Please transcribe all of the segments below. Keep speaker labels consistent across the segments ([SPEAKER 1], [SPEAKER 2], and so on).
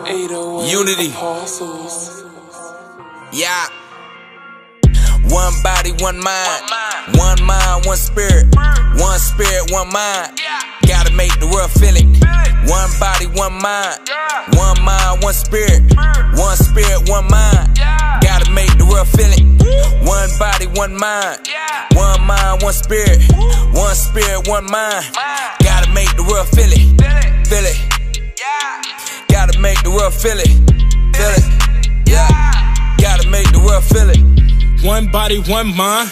[SPEAKER 1] Unity. Yeah. One body, one mind. One mind, one spirit. One spirit, one mind. Gotta make the world feel it. One body, one mind. One mind, one spirit. One spirit, one mind. Gotta make the world feel it. One body, one mind. One mind, one spirit. One spirit, one mind. Gotta make the world feel it. Feel it. Gotta make the world feel it. Feel it. Yeah. Gotta make the world feel it.
[SPEAKER 2] One body, one mind.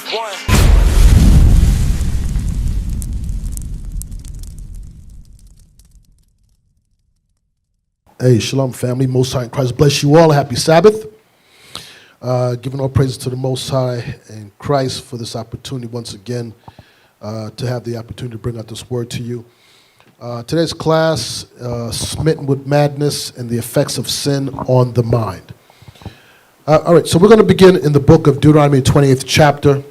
[SPEAKER 3] Hey, shalom, family. Most High in Christ bless you all. Happy Sabbath. Giving all praises to the Most High in Christ for this opportunity once again to have the opportunity to bring out this word to you. Today's class, Smitten with Madness and the Effects of Sin on the Mind. All right, so we're going to begin in the book of Deuteronomy, 28th chapter,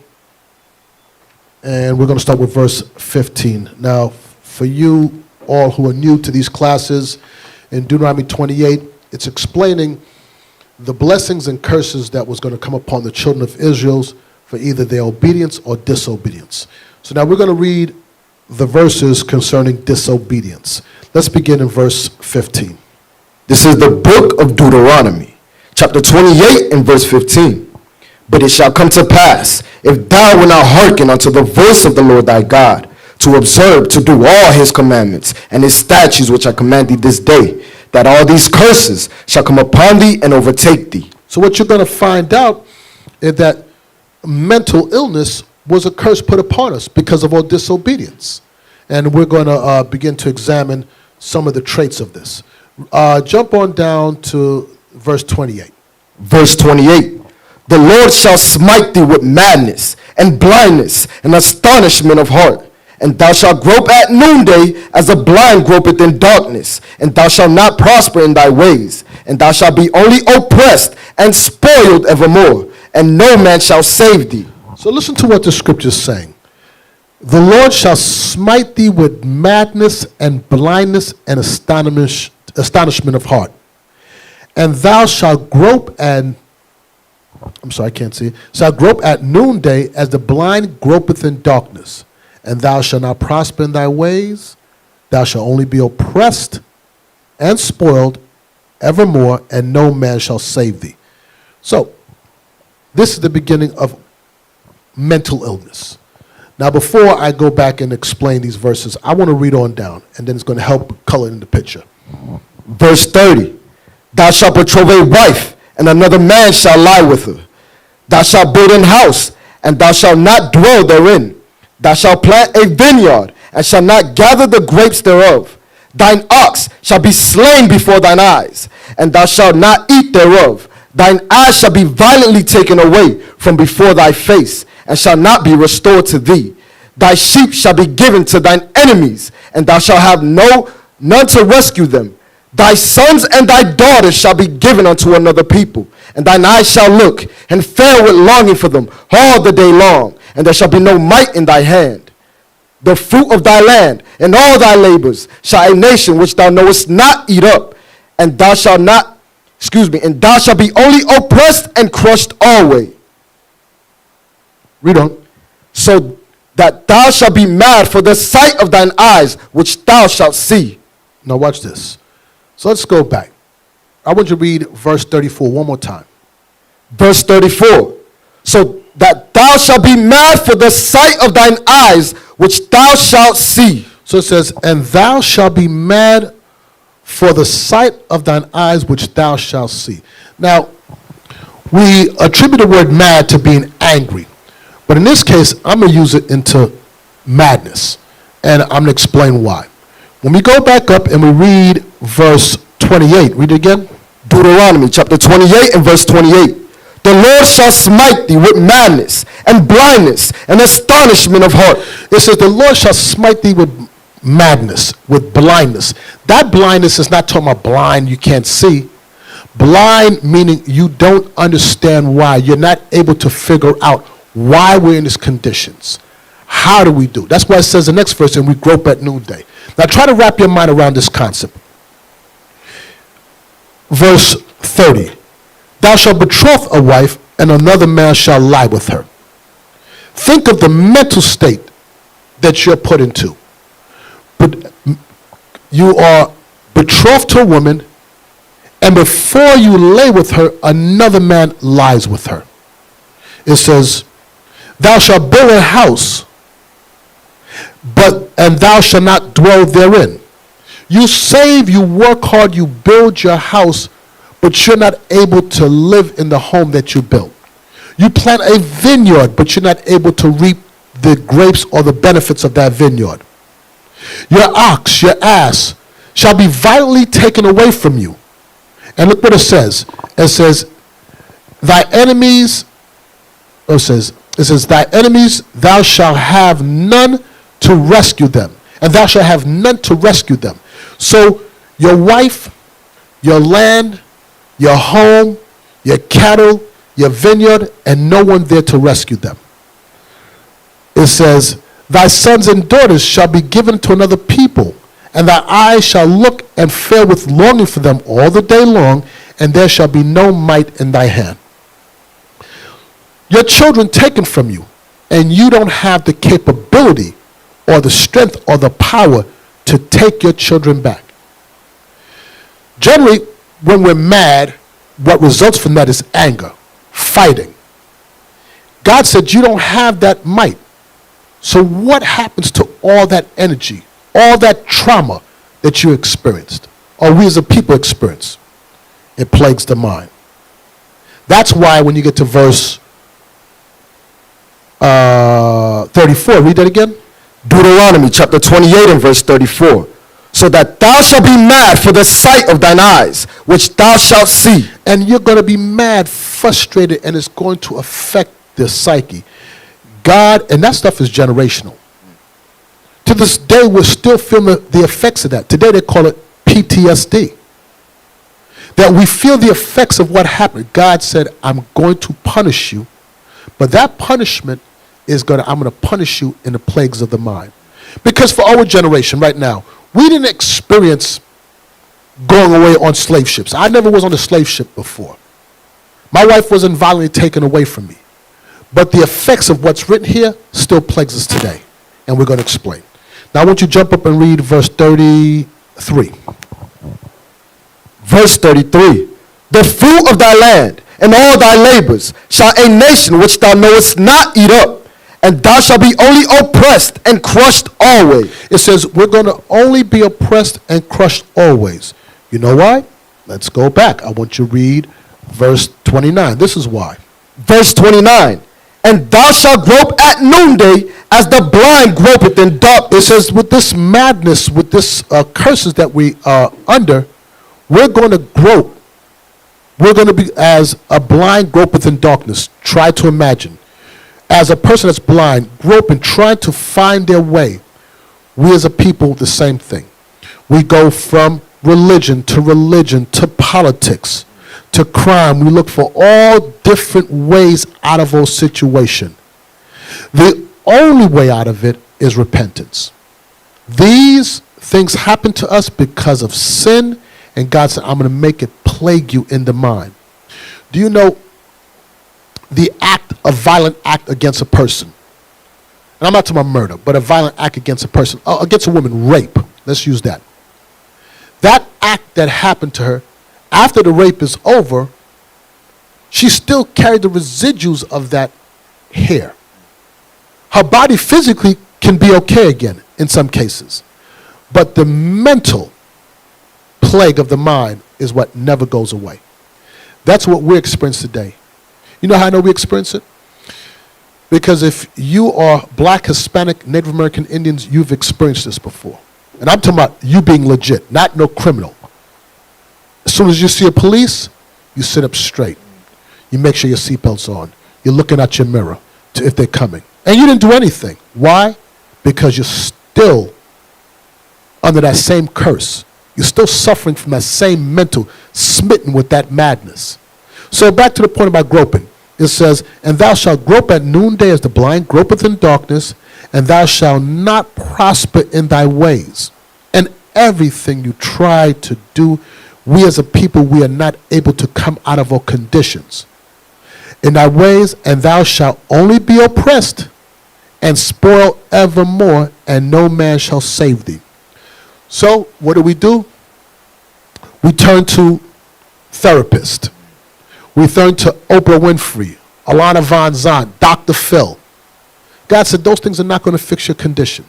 [SPEAKER 3] and we're going to start with verse 15. Now, for you all who are new to these classes, in Deuteronomy 28, it's explaining the blessings and curses that was going to come upon the children of Israel for either their obedience or disobedience. So now we're going to read the verses concerning disobedience. Let's begin in verse 15.
[SPEAKER 4] This is the book of Deuteronomy, chapter 28 and verse 15. But it shall come to pass, if thou wilt not hearken unto the voice of the Lord thy God, to observe, to do all his commandments and his statutes which I command thee this day, that all these curses shall come upon thee and overtake thee.
[SPEAKER 3] So what you're going to find out is that mental illness was a curse put upon us because of our disobedience. And we're going to begin to examine some of the traits of this. Jump on down to verse 28.
[SPEAKER 4] Verse 28. The Lord shall smite thee with madness and blindness and astonishment of heart. And thou shalt grope at noonday as a blind gropeth in darkness. And thou shalt not prosper in thy ways. And thou shalt be only oppressed and spoiled evermore. And no man shall save thee.
[SPEAKER 3] So listen to what the scripture is saying. The Lord shall smite thee with madness and blindness and astonishment of heart. And thou shalt grope and, shalt grope at noonday as the blind gropeth in darkness. And thou shalt not prosper in thy ways. Thou shalt only be oppressed and spoiled evermore, and no man shall save thee. So, this is the beginning of mental illness. Now, before I go back and explain these verses, I want to read on down, and then it's going to help color in the picture.
[SPEAKER 4] Verse 30. Thou shalt betroth a wife, and another man shall lie with her. Thou shalt build an house, and thou shalt not dwell therein. Thou shalt plant a vineyard, and shalt not gather the grapes thereof. Thine ox shall be slain before thine eyes, and thou shalt not eat thereof. Thine eyes shall be violently taken away from before thy face, and shall not be restored to thee. Thy sheep shall be given to thine enemies, and thou shalt have none to rescue them. Thy sons and thy daughters shall be given unto another people, and thine eyes shall look, and fail with longing for them all the day long, and there shall be no might in thy hand. The fruit of thy land and all thy labors shall a nation which thou knowest not eat up, and thou shalt be only oppressed and crushed always.
[SPEAKER 3] Read on.
[SPEAKER 4] So that thou shalt be mad for the sight of thine eyes, which thou shalt see.
[SPEAKER 3] Now watch this. So let's go back. I want you to read verse 34 one more time.
[SPEAKER 4] Verse 34. So that thou shalt be mad for the sight of thine eyes, which thou shalt see.
[SPEAKER 3] So it says, and thou shalt be mad for the sight of thine eyes, which thou shalt see. Now, we attribute the word mad to being angry. But in this case, I'm going to use it into madness. And I'm going to explain why. When we go back up and we read verse 28, read it again.
[SPEAKER 4] Deuteronomy chapter 28 and verse 28. The Lord shall smite thee with madness and blindness and astonishment of heart.
[SPEAKER 3] It says the Lord shall smite thee with madness, with blindness. That blindness is not talking about blind you can't see. Blind meaning you don't understand why. You're not able to figure out why we're in these conditions. How do we do? That's why it says the next verse, and we grope at noonday. Now try to wrap your mind around this concept. verse 30. Thou shalt betroth a wife, and another man shall lie with her. Think of the mental state that you're put into. But you are betrothed to a woman, and before you lay with her, another man lies with her. It says, thou shalt build a house, and thou shalt not dwell therein. You save, you work hard, you build your house, but you're not able to live in the home that you built. You plant a vineyard, but you're not able to reap the grapes or the benefits of that vineyard. Your ox, your ass, shall be violently taken away from you. And look what it says. It says, thy enemies, it says, thy enemies, thou shalt have none to rescue them. And thou shalt have none to rescue them. So your wife, your land, your home, your cattle, your vineyard, and no one there to rescue them. It says, thy sons and daughters shall be given to another people, and thy eyes shall look and fare with longing for them all the day long, and there shall be no might in thy hand. Your children taken from you, and you don't have the capability or the strength or the power to take your children back. Generally, when we're mad, what results from that is anger, fighting. God said you don't have that might. So what happens to all that energy, all that trauma that you experienced, or we as a people experience? It plagues the mind. That's why when you get to verse 34, read that again.
[SPEAKER 4] Deuteronomy chapter 28 and verse 34. So that thou shalt be mad for the sight of thine eyes, which thou shalt see.
[SPEAKER 3] And you're going to be mad, frustrated, and it's going to affect the psyche. God, and that stuff is generational. To this day, we're still feeling the effects of that. Today, they call it PTSD. That we feel the effects of what happened. God said, I'm going to punish you, but that punishment is I'm going to punish you in the plagues of the mind. Because for our generation right now, we didn't experience going away on slave ships. I never was on a slave ship before. My wife wasn't violently taken away from me. But the effects of what's written here still plagues us today. And we're going to explain. Now I want you to jump up and read verse 33.
[SPEAKER 4] Verse 33. The fruit of thy land and all thy labors shall a nation which thou knowest not eat up. And thou shalt be only oppressed and crushed always.
[SPEAKER 3] It says we're going to only be oppressed and crushed always. You know why? Let's go back. I want you to read verse 29. This is why.
[SPEAKER 4] Verse 29. And thou shalt grope at noonday as the blind gropeth in darkness.
[SPEAKER 3] It says with this madness, with this curses that we are under, we're going to grope. We're going to be as a blind gropeth in darkness. Try to imagine. As a person that's blind, groping, trying to find their way, we as a people, the same thing. We go from religion to politics, to crime. We look for all different ways out of our situation. The only way out of it is repentance. These things happen to us because of sin, and God said, I'm going to make it plague you in the mind. Do you know the a violent act against a person? And I'm not talking about murder, but a violent act against a person, against a woman, rape. Let's use that. That act that happened to her, after the rape is over, she still carried the residues of that hair. Her body physically can be okay again in some cases, but the mental plague of the mind is what never goes away. That's what we experience today. You know how I know we experience it? Because if you are black, Hispanic, Native American Indians, you've experienced this before. And I'm talking about you being legit, not no criminal. As soon as you see a police, you sit up straight. You make sure your seatbelt's on. You're looking at your mirror if they're coming. And you didn't do anything. Why? Because you're still under that same curse. You're still suffering from that same mental, smitten with that madness. So back to the point about groping. It says, and thou shalt grope at noonday as the blind gropeth in darkness, and thou shalt not prosper in thy ways. And everything you try to do we as a people, we are not able to come out of our conditions. In thy ways, and thou shalt only be oppressed and spoil evermore, and no man shall save thee. So what do? We turn to therapists. We turn to Oprah Winfrey, Alana Von Zahn, Dr. Phil. God said those things are not going to fix your condition.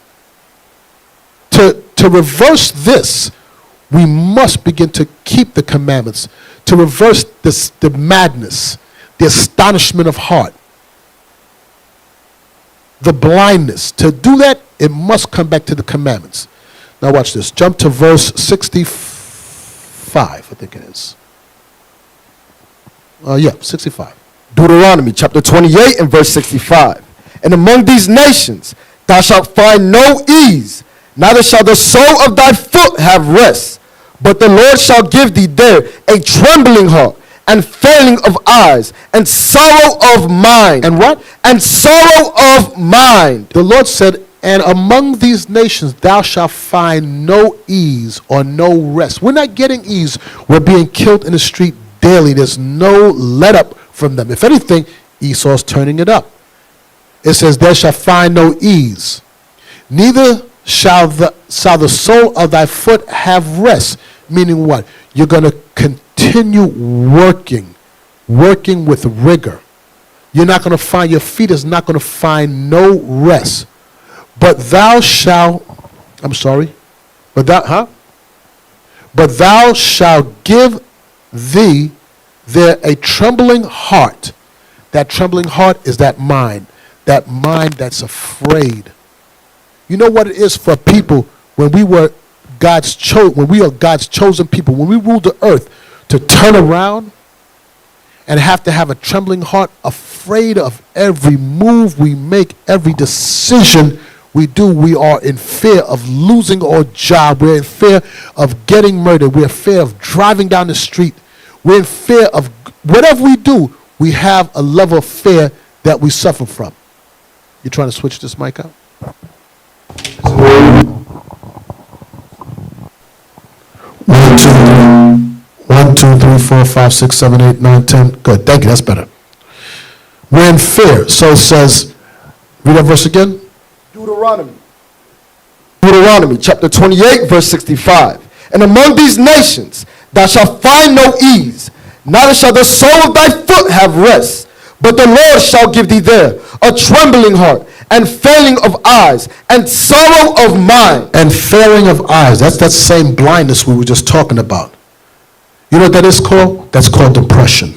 [SPEAKER 3] To reverse this, we must begin to keep the commandments. To reverse the madness, the astonishment of heart, the blindness. To do that, it must come back to the commandments. Now watch this. Jump to verse 65, I think it is. 65.
[SPEAKER 4] Deuteronomy chapter 28 and verse 65. And among these nations thou shalt find no ease, neither shall the sole of thy foot have rest. But the Lord shall give thee there a trembling heart, and failing of eyes, and sorrow of mind.
[SPEAKER 3] And what?
[SPEAKER 4] And sorrow of mind.
[SPEAKER 3] The Lord said, and among these nations thou shalt find no ease or no rest. We're not getting ease. We're being killed in the street daily. There's no let up from them. If anything, Esau's turning it up. It says, there shall find no ease. Neither shall the sole of thy foot have rest. Meaning what? You're going to continue working with rigor. You're not going to find, your feet is not going to find no rest. But thou shalt give thee there a trembling heart. That trembling heart is that mind that's afraid. You know what it is for people when we are God's chosen people, when we rule the earth, to turn around and have to have a trembling heart, afraid of every move we make, every decision we do. We are in fear of losing our job. We're in fear of getting murdered. We're in fear of driving down the street. We're in fear of whatever we do. We have a level of fear that we suffer from. You trying to switch this mic out? 1, 2, 3, 4, 5, 6, 7, 8, 9, 10. Good. Thank you. That's better. We're in fear. So it says, read that verse again.
[SPEAKER 4] Deuteronomy chapter 28 verse 65. And among these nations thou shalt find no ease, neither shall the sole of thy foot have rest. But the Lord shall give thee there a trembling heart, and failing of eyes, and sorrow of mind.
[SPEAKER 3] And failing of eyes. That's that same blindness we were just talking about. You know what that is called? That's called depression.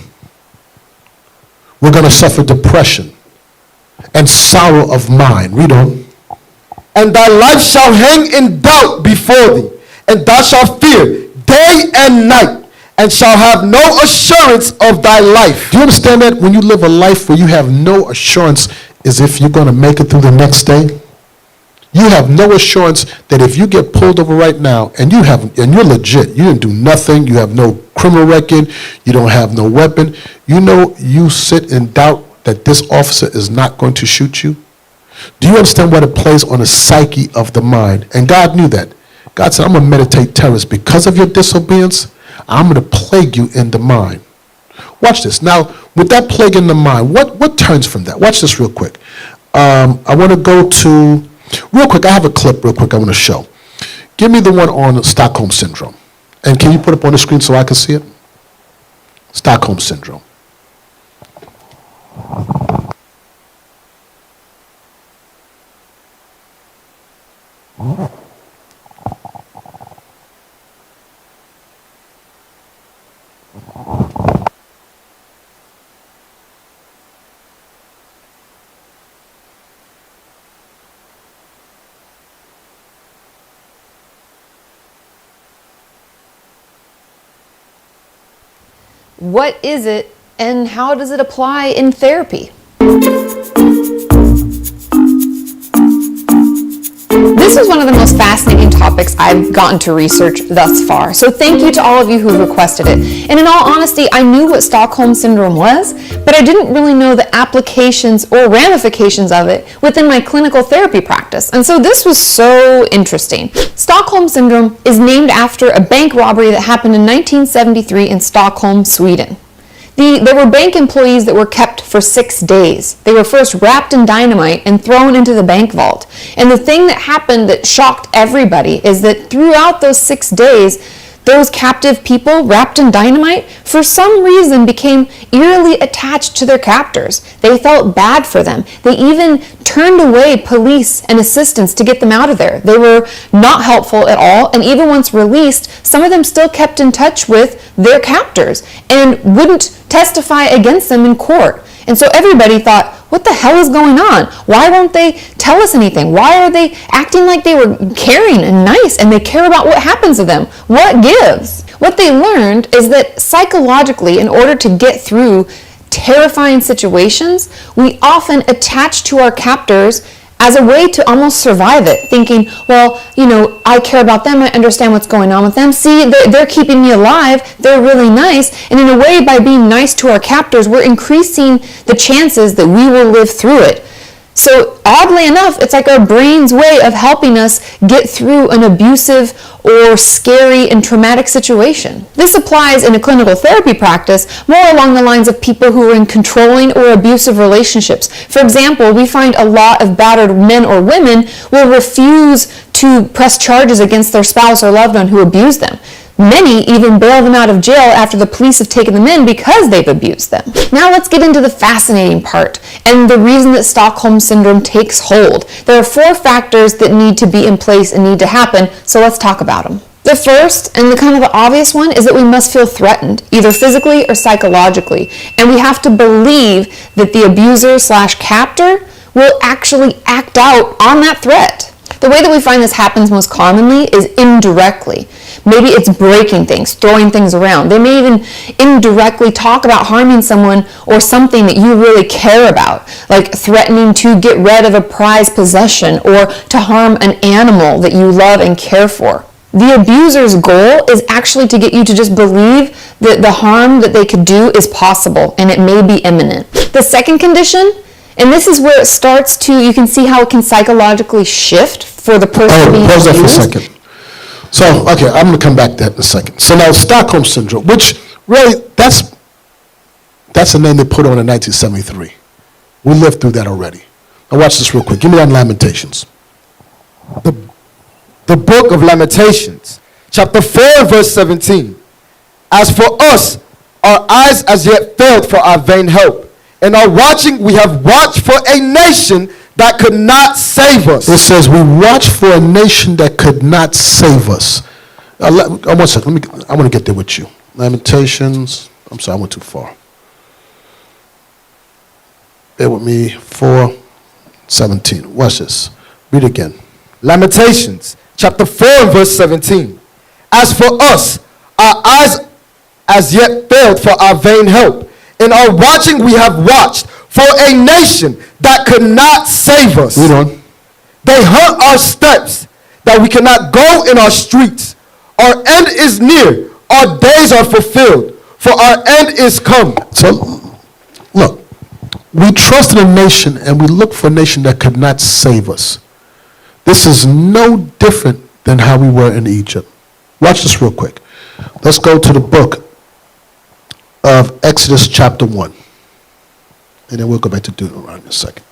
[SPEAKER 3] We're going to suffer depression and sorrow of mind. Read on.
[SPEAKER 4] And thy life shall hang in doubt before thee, and thou shalt fear day and night, and shall have no assurance of thy life.
[SPEAKER 3] Do you understand that? When you live a life where you have no assurance as if you're going to make it through the next day, you have no assurance that if you get pulled over right now and you're legit, you didn't do nothing, you have no criminal record, you don't have no weapon, you know you sit in doubt that this officer is not going to shoot you. Do you understand what it plays on the psyche of the mind? And God knew that. God said, I'm going to meditate terrors. Because of your disobedience, I'm going to plague you in the mind. Watch this. Now, with that plague in the mind, what turns from that? Watch this real quick. I want to go to, real quick, I have a clip real quick I want to show. Give me the one on Stockholm Syndrome. And can you put it up on the screen so I can see it? Stockholm Syndrome.
[SPEAKER 5] What is it and how does it apply in therapy? This was one of the most fascinating topics I've gotten to research thus far. So thank you to all of you who requested it. And in all honesty, I knew what Stockholm Syndrome was, but I didn't really know the applications or ramifications of it within my clinical therapy practice. And so this was so interesting. Stockholm Syndrome is named after a bank robbery that happened in 1973 in Stockholm, Sweden. There were bank employees that were kept for 6 days. They were first wrapped in dynamite and thrown into the bank vault. And the thing that happened that shocked everybody is that throughout those 6 days, those captive people wrapped in dynamite, for some reason, became eerily attached to their captors. They felt bad for them. They even turned away police and assistants to get them out of there. They were not helpful at all, and even once released, some of them still kept in touch with their captors and wouldn't testify against them in court. And so everybody thought, what the hell is going on? Why won't they tell us anything? Why are they acting like they were caring and nice and they care about what happens to them? What gives? What they learned is that psychologically, in order to get through terrifying situations, we often attach to our captors as a way to almost survive it, thinking, well, I care about them, I understand what's going on with them. See, they're keeping me alive, they're really nice. And in a way, by being nice to our captors, we're increasing the chances that we will live through it. So oddly enough, it's like our brain's way of helping us get through an abusive or scary and traumatic situation. This applies in a clinical therapy practice more along the lines of people who are in controlling or abusive relationships. For example, we find a lot of battered men or women will refuse to press charges against their spouse or loved one who abused them. Many even bail them out of jail after the police have taken them in because they've abused them. Now let's get into the fascinating part and the reason that Stockholm Syndrome takes hold. There are 4 factors that need to be in place and need to happen, so let's talk about them. The first, and the kind of the obvious one, is that we must feel threatened, either physically or psychologically. And we have to believe that the abuser/captor will actually act out on that threat. The way that we find this happens most commonly is indirectly. Maybe it's breaking things, throwing things around. They may even indirectly talk about harming someone or something that you really care about, like threatening to get rid of a prized possession or to harm an animal that you love and care for. The abuser's goal is actually to get you to just believe that the harm that they could do is possible and it may be imminent. The second condition, and this is where it starts to, you can see how it can psychologically shift for the person being abused.
[SPEAKER 3] Pause that for a second. So, okay, I'm going to come back to that in a second. So now Stockholm Syndrome, which really, that's the name they put on in 1973. We lived through that already. Now watch this real quick. Give me that in Lamentations.
[SPEAKER 4] The book of Lamentations, chapter 4, verse 17. As for us, our eyes as yet failed for our vain help. In our watching, we have watched for a nation that could not save us.
[SPEAKER 3] It says we watched for a nation that could not save us. One second. I want to get there with you. Lamentations. I'm sorry, I went too far. Bear with me. 4:17. Watch this. Read again.
[SPEAKER 4] Lamentations, chapter 4, verse 17. As for us, our eyes as yet failed for our vain help. In our watching, we have watched for a nation that could not save us.
[SPEAKER 3] Read on.
[SPEAKER 4] They hunt our steps, that we cannot go in our streets. Our end is near, our days are fulfilled, for our end is come.
[SPEAKER 3] So, look, we trust in a nation and we look for a nation that could not save us. This is no different than how we were in Egypt. Watch this real quick. Let's go to the book of Exodus chapter 1. And then we'll go back to Deuteronomy in a second.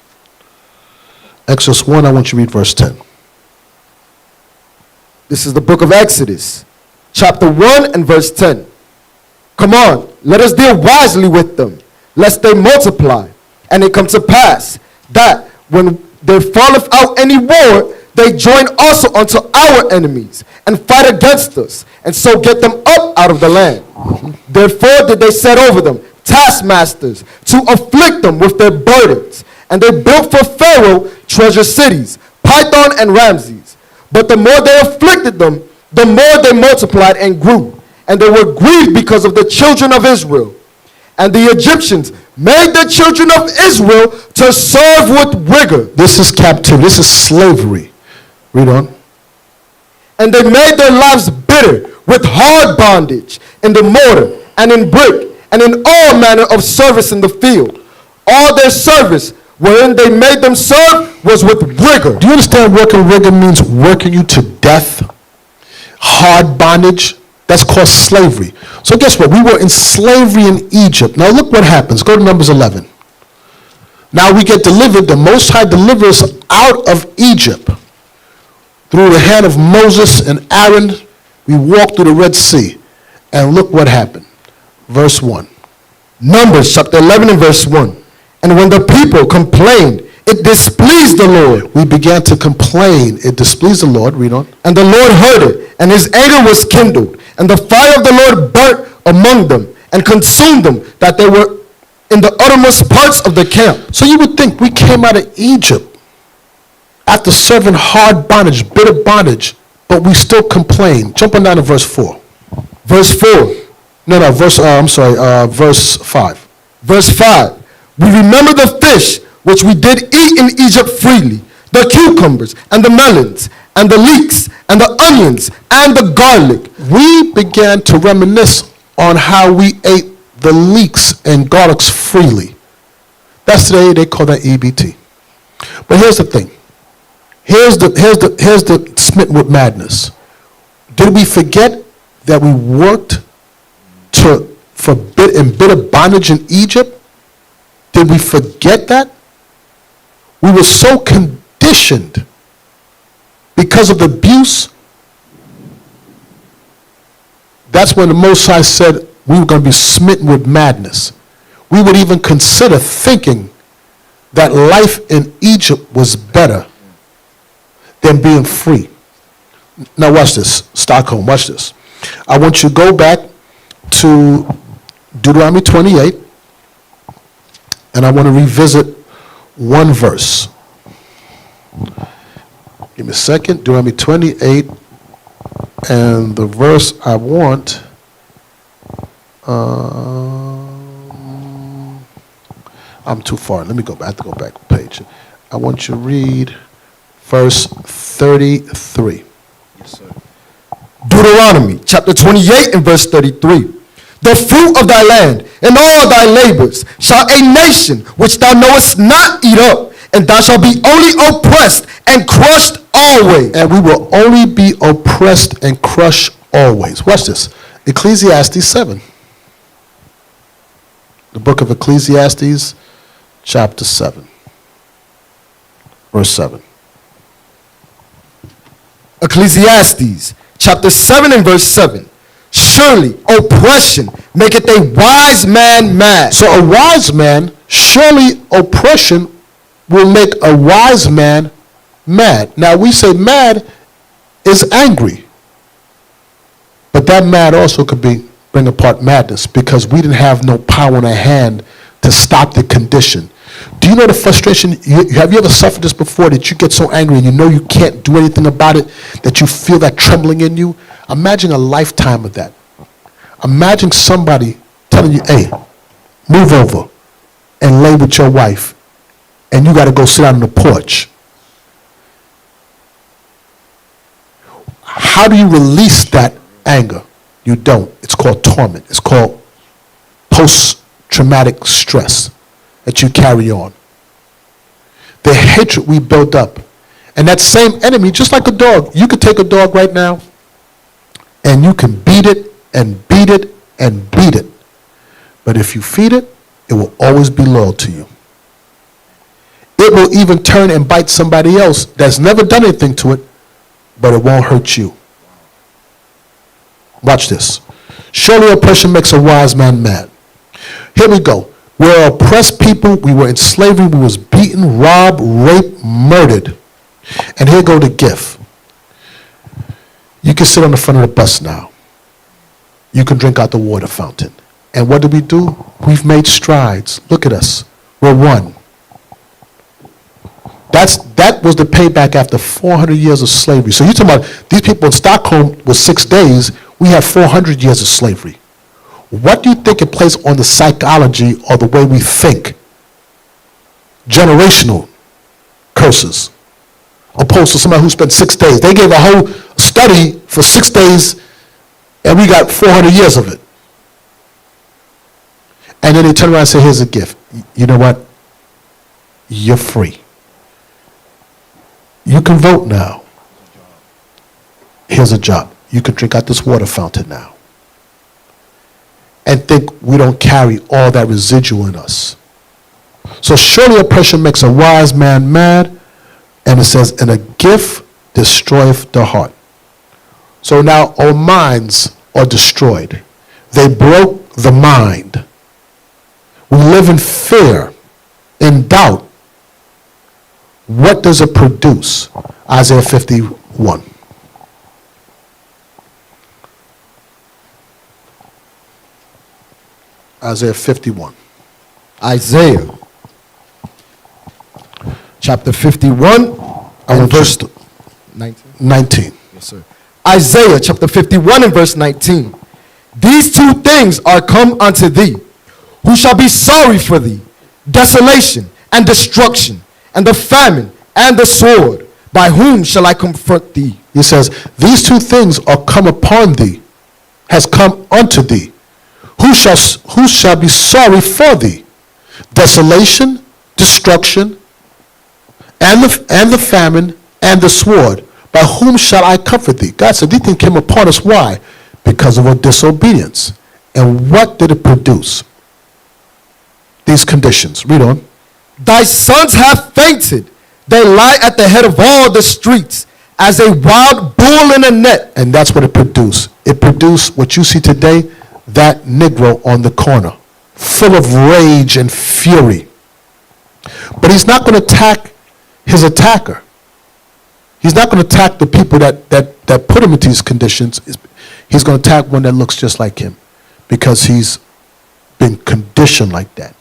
[SPEAKER 3] Exodus 1, I want you to read verse 10.
[SPEAKER 4] This is the book of Exodus, chapter 1 and verse 10. Come on, let us deal wisely with them, lest they multiply. And it come to pass that when there falleth out any war, they join also unto our enemies and fight against us, and so get them up out of the land. Therefore did they set over them taskmasters to afflict them with their burdens. And they built for Pharaoh treasure cities, Python and Ramses. But the more they afflicted them, the more they multiplied and grew. And they were grieved because of the children of Israel. And the Egyptians made the children of Israel to serve with rigor.
[SPEAKER 3] This is captivity. This is slavery. Read on.
[SPEAKER 4] And they made their lives bitter with hard bondage in the mortar and in brick and in all manner of service in the field. All their service wherein they made them serve was with rigor.
[SPEAKER 3] Do you understand working rigor means working you to death? Hard bondage, that's called slavery. So guess what? We were in slavery in Egypt. Now look what happens. Go to Numbers 11. Now we get delivered. The Most High delivers us out of Egypt through the hand of Moses and Aaron. We walked through the Red Sea. And look what happened. Verse 1.
[SPEAKER 4] Numbers chapter 11 and verse 1. And when the people complained, it displeased the Lord.
[SPEAKER 3] We began to complain. It displeased the Lord. Read on.
[SPEAKER 4] And the Lord heard it, and his anger was kindled. And the fire of the Lord burnt among them and consumed them, that they were in the uttermost parts of the camp.
[SPEAKER 3] So you would think we came out of Egypt after serving hard bondage, bitter bondage, but we still complain. Jumping down to verse 4.
[SPEAKER 4] Verse 4.
[SPEAKER 3] No, verse 5.
[SPEAKER 4] Verse 5. We remember the fish which we did eat in Egypt freely, the cucumbers and the melons and the leeks and the onions and the garlic.
[SPEAKER 3] We began to reminisce on how we ate the leeks and garlics freely. That's today they call that EBT. But here's the thing. Here's the smitten with madness. Did we forget that we worked in bitter bondage in Egypt? Did we forget that? We were so conditioned because of the abuse. That's when the Most High said we were going to be smitten with madness. We would even consider thinking that life in Egypt was better than being free. Now watch this, Stockholm, watch this. I want you to go back to Deuteronomy 28, and I want to revisit one verse. Give me a second. Deuteronomy 28, and the verse I want, I'm too far. Let me go back. I have to go back a page. I want you to read verse 33.
[SPEAKER 4] Yes, sir. Deuteronomy chapter 28 and verse 33. The fruit of thy land and all thy labors shall a nation which thou knowest not eat up, and thou shalt be only oppressed and crushed always.
[SPEAKER 3] And we will only be oppressed and crushed always. Watch this. Ecclesiastes 7. The book of Ecclesiastes, chapter 7. Verse 7.
[SPEAKER 4] Ecclesiastes chapter 7 and verse 7. Surely oppression maketh a wise man mad.
[SPEAKER 3] So a wise man, surely oppression will make a wise man mad. Now we say mad is angry. But that mad also could bring apart madness, because we didn't have no power in our hand to stop the condition. Do you know the frustration? Have you ever suffered this before, that you get so angry and you know you can't do anything about it, that you feel that trembling in you? Imagine a lifetime of that. Imagine somebody telling you, hey, move over and lay with your wife, and you got to go sit out on the porch. How do you release that anger? You don't. It's called torment. It's called post-traumatic stress that you carry on. The hatred we built up. And that same enemy, just like a dog, you could take a dog right now and you can beat it and beat it and beat it. But if you feed it, it will always be loyal to you. It will even turn and bite somebody else that's never done anything to it, but it won't hurt you. Watch this. Surely oppression makes a wise man mad. Here we go. We're oppressed people. We were in slavery. We was beaten, robbed, raped, murdered. And here go the gift. You can sit on the front of the bus now. You can drink out the water fountain. And what did we do? We've made strides. Look at us. We're one. That was the payback after 400 years of slavery. So you're talking about these people in Stockholm was 6 days. We had 400 years of slavery. What do you think it plays on the psychology or the way we think? Generational curses. Opposed to somebody who spent 6 days. They gave a whole study for 6 days and we got 400 years of it. And then they turn around and say, here's a gift. You know what? You're free. You can vote now. Here's a job. You can drink out this water fountain now. And think we don't carry all that residual in us. So surely oppression makes a wise man mad. And it says, and a gift destroyeth the heart. So now our minds are destroyed. They broke the mind. We live in fear, in doubt. What does it produce? Isaiah 51. Isaiah 51.
[SPEAKER 4] Isaiah chapter 51 and verse
[SPEAKER 3] 19.
[SPEAKER 4] Yes, sir. Isaiah chapter 51 and verse 19. These two things are come unto thee, who shall be sorry for thee, desolation and destruction, and the famine and the sword. By whom shall I confront thee?
[SPEAKER 3] He says, these two things are come upon thee, has come unto thee. Who shall be sorry for thee? Desolation, destruction, and the famine, and the sword. By whom shall I comfort thee? God said, these things came upon us. Why? Because of our disobedience. And what did it produce? These conditions. Read on.
[SPEAKER 4] Thy sons have fainted. They lie at the head of all the streets, as a wild bull in a net.
[SPEAKER 3] And that's what it produced. It produced what you see today, that Negro on the corner, full of rage and fury. But he's not going to attack his attacker. He's not going to attack the people that put him into these conditions. He's going to attack one that looks just like him, because he's been conditioned like that.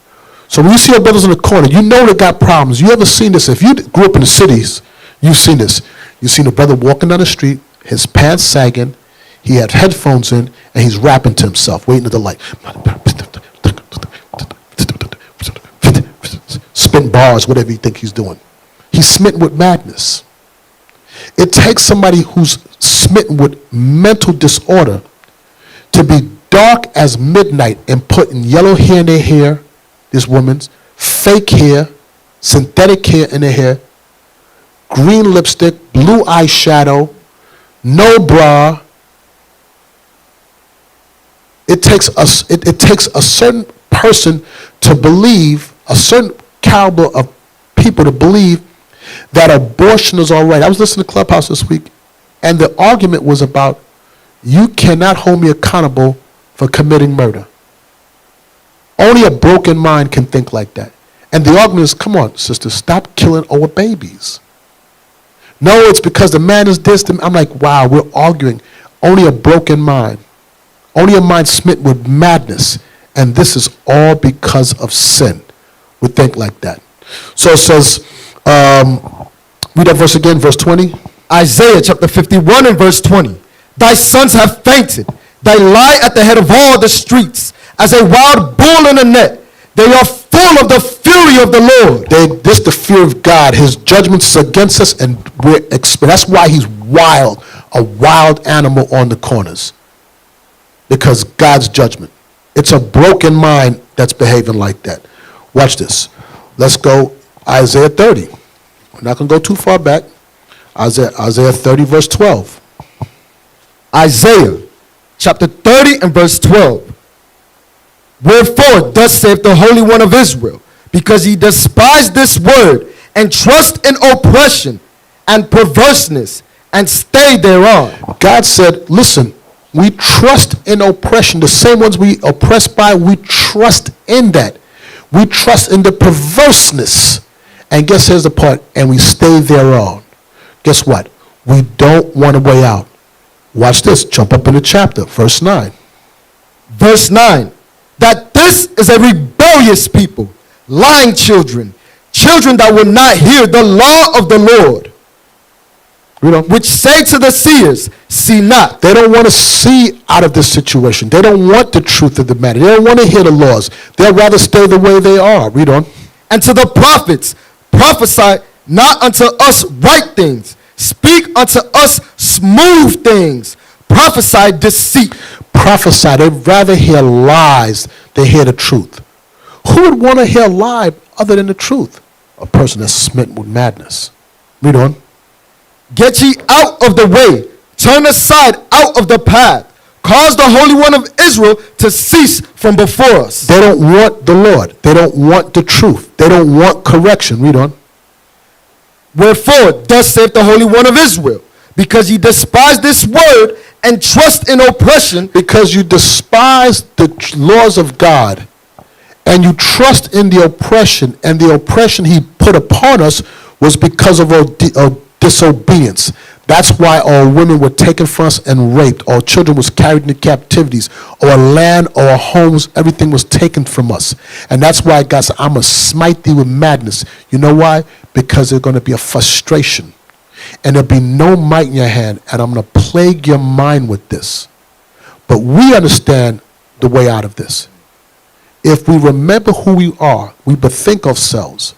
[SPEAKER 3] So when you see our brothers in the corner, you know they got problems. You ever seen this? If you grew up in the cities, you've seen this. You've seen a brother walking down the street, his pants sagging, he had headphones in, and he's rapping to himself, waiting at the light. Spin bars, whatever you think he's doing. He's smitten with madness. It takes somebody who's smitten with mental disorder to be dark as midnight and putting yellow hair in their hair, this woman's, fake hair, synthetic hair in their hair, green lipstick, blue eyeshadow, no bra. It takes a certain person to believe, a certain caliber of people to believe that abortion is all right. I was listening to Clubhouse this week, and the argument was about, you cannot hold me accountable for committing murder. Only a broken mind can think like that. And the argument is, come on, sister, stop killing our babies. No, it's because the man is this. I'm like, wow, we're arguing. Only a broken mind. Only a mind smitten with madness. And this is all because of sin. We think like that. So it says, read that verse again, verse 20.
[SPEAKER 4] Isaiah chapter 51 and verse 20. Thy sons have fainted. They lie at the head of all the streets, as a wild bull in a net. They are full of the fury of the Lord.
[SPEAKER 3] This the fear of God. His judgments is against us, and that's why he's wild, a wild animal on the corners. Because God's judgment. It's a broken mind that's behaving like that. Watch this. Let's go Isaiah 30. We're not going to go too far back. Isaiah 30, verse 12.
[SPEAKER 4] Isaiah chapter 30 and verse 12. Wherefore, thus saith the Holy One of Israel, because ye despise this word, and trust in oppression and perverseness, and stay thereon.
[SPEAKER 3] God said, listen, we trust in oppression. The same ones we oppress by, we trust in that. We trust in the perverseness. And guess here's the part, and we stay thereon. Guess what? We don't want a way out. Watch this. Jump up in the chapter, verse 9.
[SPEAKER 4] Verse 9. That this is a rebellious people, lying children, children that will not hear the law of the Lord, which say to the seers, see not.
[SPEAKER 3] They don't want to see out of this situation. They don't want the truth of the matter. They don't want to hear the laws. They'll rather stay the way they are. Read on.
[SPEAKER 4] And to the prophets, prophesy not unto us right things, Speak unto us smooth things. Prophesy deceit.
[SPEAKER 3] Prophesy. They'd rather hear lies than hear the truth. Who would want to hear a lie other than the truth? A person that's smitten with madness. Read on.
[SPEAKER 4] Get ye out of the way. Turn aside out of the path. Cause the Holy One of Israel to cease from before us.
[SPEAKER 3] They don't want the Lord. They don't want the truth. They don't want correction. Read on.
[SPEAKER 4] Wherefore, thus saith the Holy One of Israel, because ye despise this word and trust in oppression.
[SPEAKER 3] Because you despise the laws of God and you trust in the oppression, and the oppression he put upon us was because of our disobedience. That's why our women were taken from us and raped. Our children was carried into captivities. Our land, our homes, everything was taken from us. And that's why God said, I'm going to smite thee with madness. You know why? Because there's going to be a frustration. And there'll be no might in your hand. And I'm going to plague your mind with this. But we understand the way out of this. If we remember who we are, we bethink ourselves,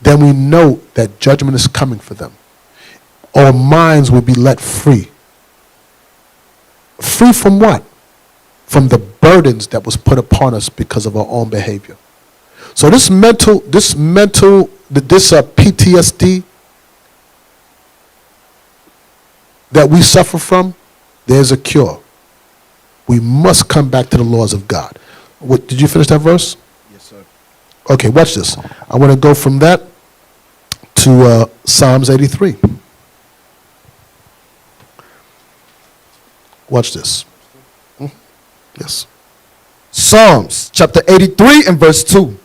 [SPEAKER 3] then we know that judgment is coming for them. Our minds will be let free. Free from what? From the burdens that was put upon us because of our own behavior. So this PTSD that we suffer from, there's a cure. We must come back to the laws of God. What, did you finish that verse?
[SPEAKER 4] Yes, sir.
[SPEAKER 3] Okay, watch this. I want to go from that to Psalms 83. Watch this. Yes.
[SPEAKER 4] Psalms chapter 83 and verse 2.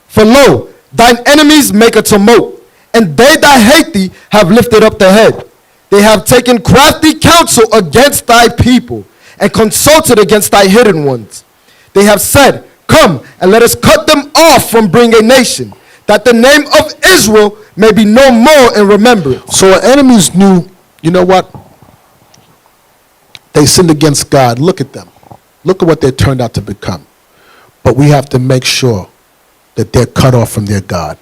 [SPEAKER 4] For lo, thine enemies make a tumult, and they that hate thee have lifted up their head. They have taken crafty counsel against thy people, and consulted against thy hidden ones. They have said, come, and let us cut them off from being a nation, that the name of Israel may be no more in remembrance.
[SPEAKER 3] So our enemies knew, you know what? They sinned against God. Look at them. Look at what they turned out to become. But we have to make sure that they're cut off from their God.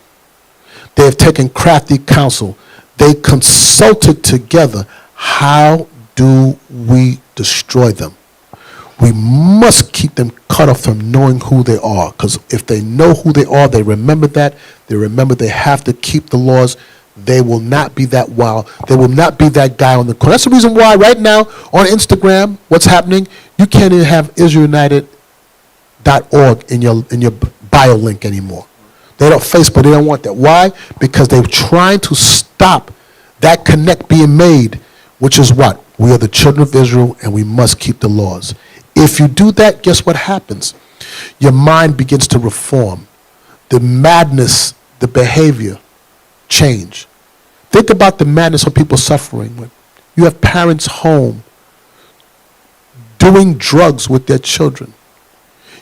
[SPEAKER 3] They have taken crafty counsel. They consulted together. How do we destroy them? We must keep them cut off from knowing who they are. Because if they know who they are, they remember that. They remember they have to keep the laws. They will not be that wild. They will not be that guy on the corner. That's the reason why right now on Instagram, what's happening, you can't even have IsraelUnited.org in your bio link anymore. They don't, Facebook, they don't want that. Why? Because they're trying to stop that connect being made, which is what? We are the children of Israel and we must keep the laws. If you do that, guess what happens? Your mind begins to reform. The madness, the behavior change. Think about the madness of people suffering. When you have parents home doing drugs with their children.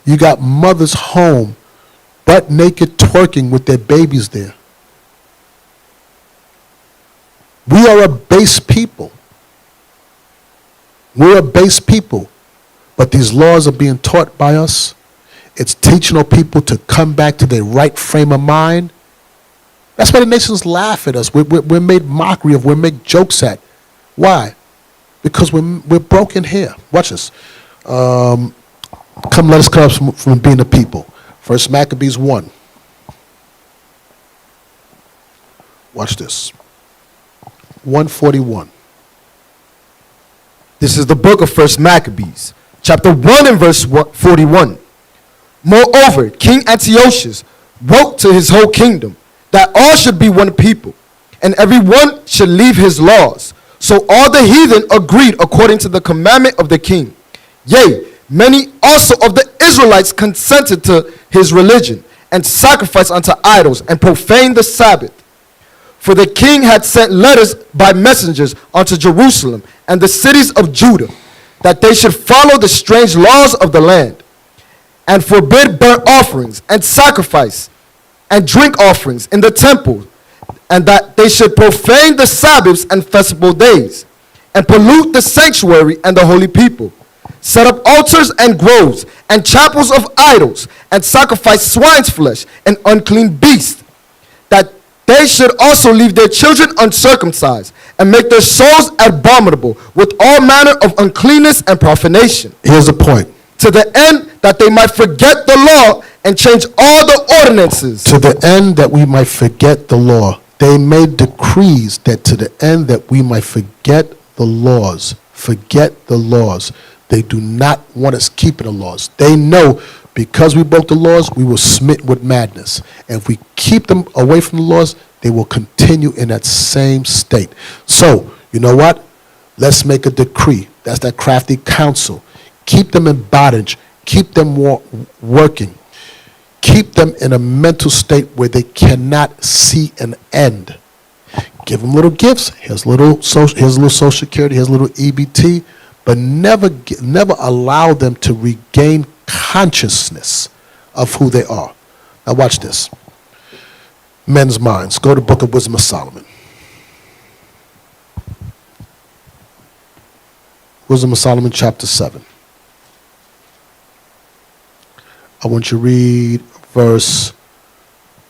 [SPEAKER 3] You got mothers home butt naked twerking with their babies there. We are a base people. We're a base people. But these laws are being taught by us. It's teaching our people to come back to their right frame of mind. That's why the nations laugh at us. We're made mockery of. We're made jokes at. Why? Because we're broken here. Watch this. Come, let us come up from being a people. First Maccabees 1. Watch this. 141.
[SPEAKER 4] This is the book of First Maccabees, chapter 1 and verse 41. Moreover, King Antiochus wrote to his whole kingdom that all should be one people, and every one should leave his laws. So all the heathen agreed according to the commandment of the king. Yea, many also of the Israelites consented to his religion, and sacrificed unto idols, and profaned the Sabbath. For the king had sent letters by messengers unto Jerusalem and the cities of Judah, that they should follow the strange laws of the land, and forbid burnt offerings and sacrifice and drink offerings in the temple, and that they should profane the Sabbaths and festival days, and pollute the sanctuary and the holy people, set up altars and groves and chapels of idols, and sacrifice swine's flesh and unclean beasts, that they should also leave their children uncircumcised, and make their souls abominable with all manner of uncleanness and profanation.
[SPEAKER 3] Here's the point.
[SPEAKER 4] To the end that they might forget the law and change all the ordinances.
[SPEAKER 3] To the end that we might forget the law. They made decrees that to the end that we might forget the laws. Forget the laws. They do not want us keeping the laws. They know because we broke the laws, we were smitten with madness. And if we keep them away from the laws, they will continue in that same state. So, you know what? Let's make a decree. That's that crafty counsel. Keep them in bondage. Keep them working. Keep them in a mental state where they cannot see an end. Give them little gifts. Here's a little social security. Here's a little EBT. But never allow them to regain consciousness of who they are. Now watch this. Men's minds. Go to the Book of Wisdom of Solomon. Wisdom of Solomon, chapter 7. I want you to read verse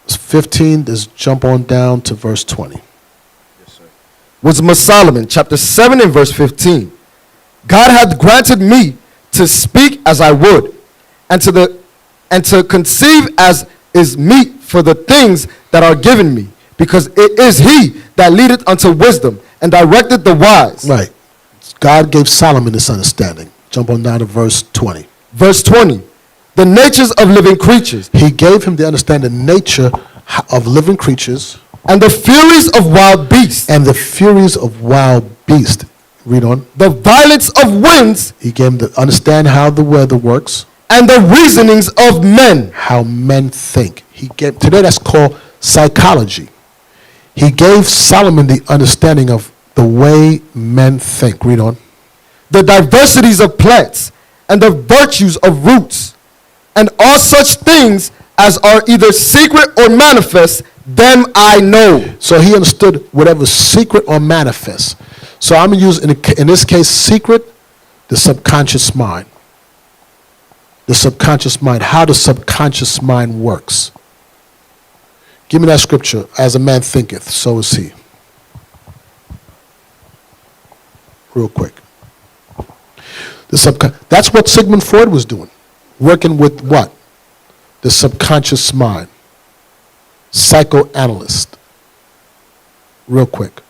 [SPEAKER 3] 15. Just jump on down to verse 20.
[SPEAKER 4] Yes, sir. Wisdom of Solomon, chapter 7 and verse 15. God hath granted me to speak as I would, and to conceive as is meet for the things that are given me, because it is he that leadeth unto wisdom and directeth the wise.
[SPEAKER 3] Right. God gave Solomon this understanding. Jump on down to verse 20.
[SPEAKER 4] Verse 20. The natures of living creatures.
[SPEAKER 3] He gave him to understand the nature of living creatures.
[SPEAKER 4] And the furies of wild beasts.
[SPEAKER 3] And the furies of wild beasts. Read on.
[SPEAKER 4] The violence of winds.
[SPEAKER 3] He gave him to understand how the weather works.
[SPEAKER 4] And the reasonings of men.
[SPEAKER 3] How men think. Today that's called psychology. He gave Solomon the understanding of the way men think. Read on.
[SPEAKER 4] The diversities of plants and the virtues of roots, and all such things as are either secret or manifest, them I know.
[SPEAKER 3] So he understood whatever secret or manifest. So I'm going to use, in this case, secret, the subconscious mind. The subconscious mind, how the subconscious mind works. Give me that scripture. As a man thinketh, so is he. Real quick. That's what Sigmund Freud was doing. Working with what? The subconscious mind. Psychoanalyst. Real quick.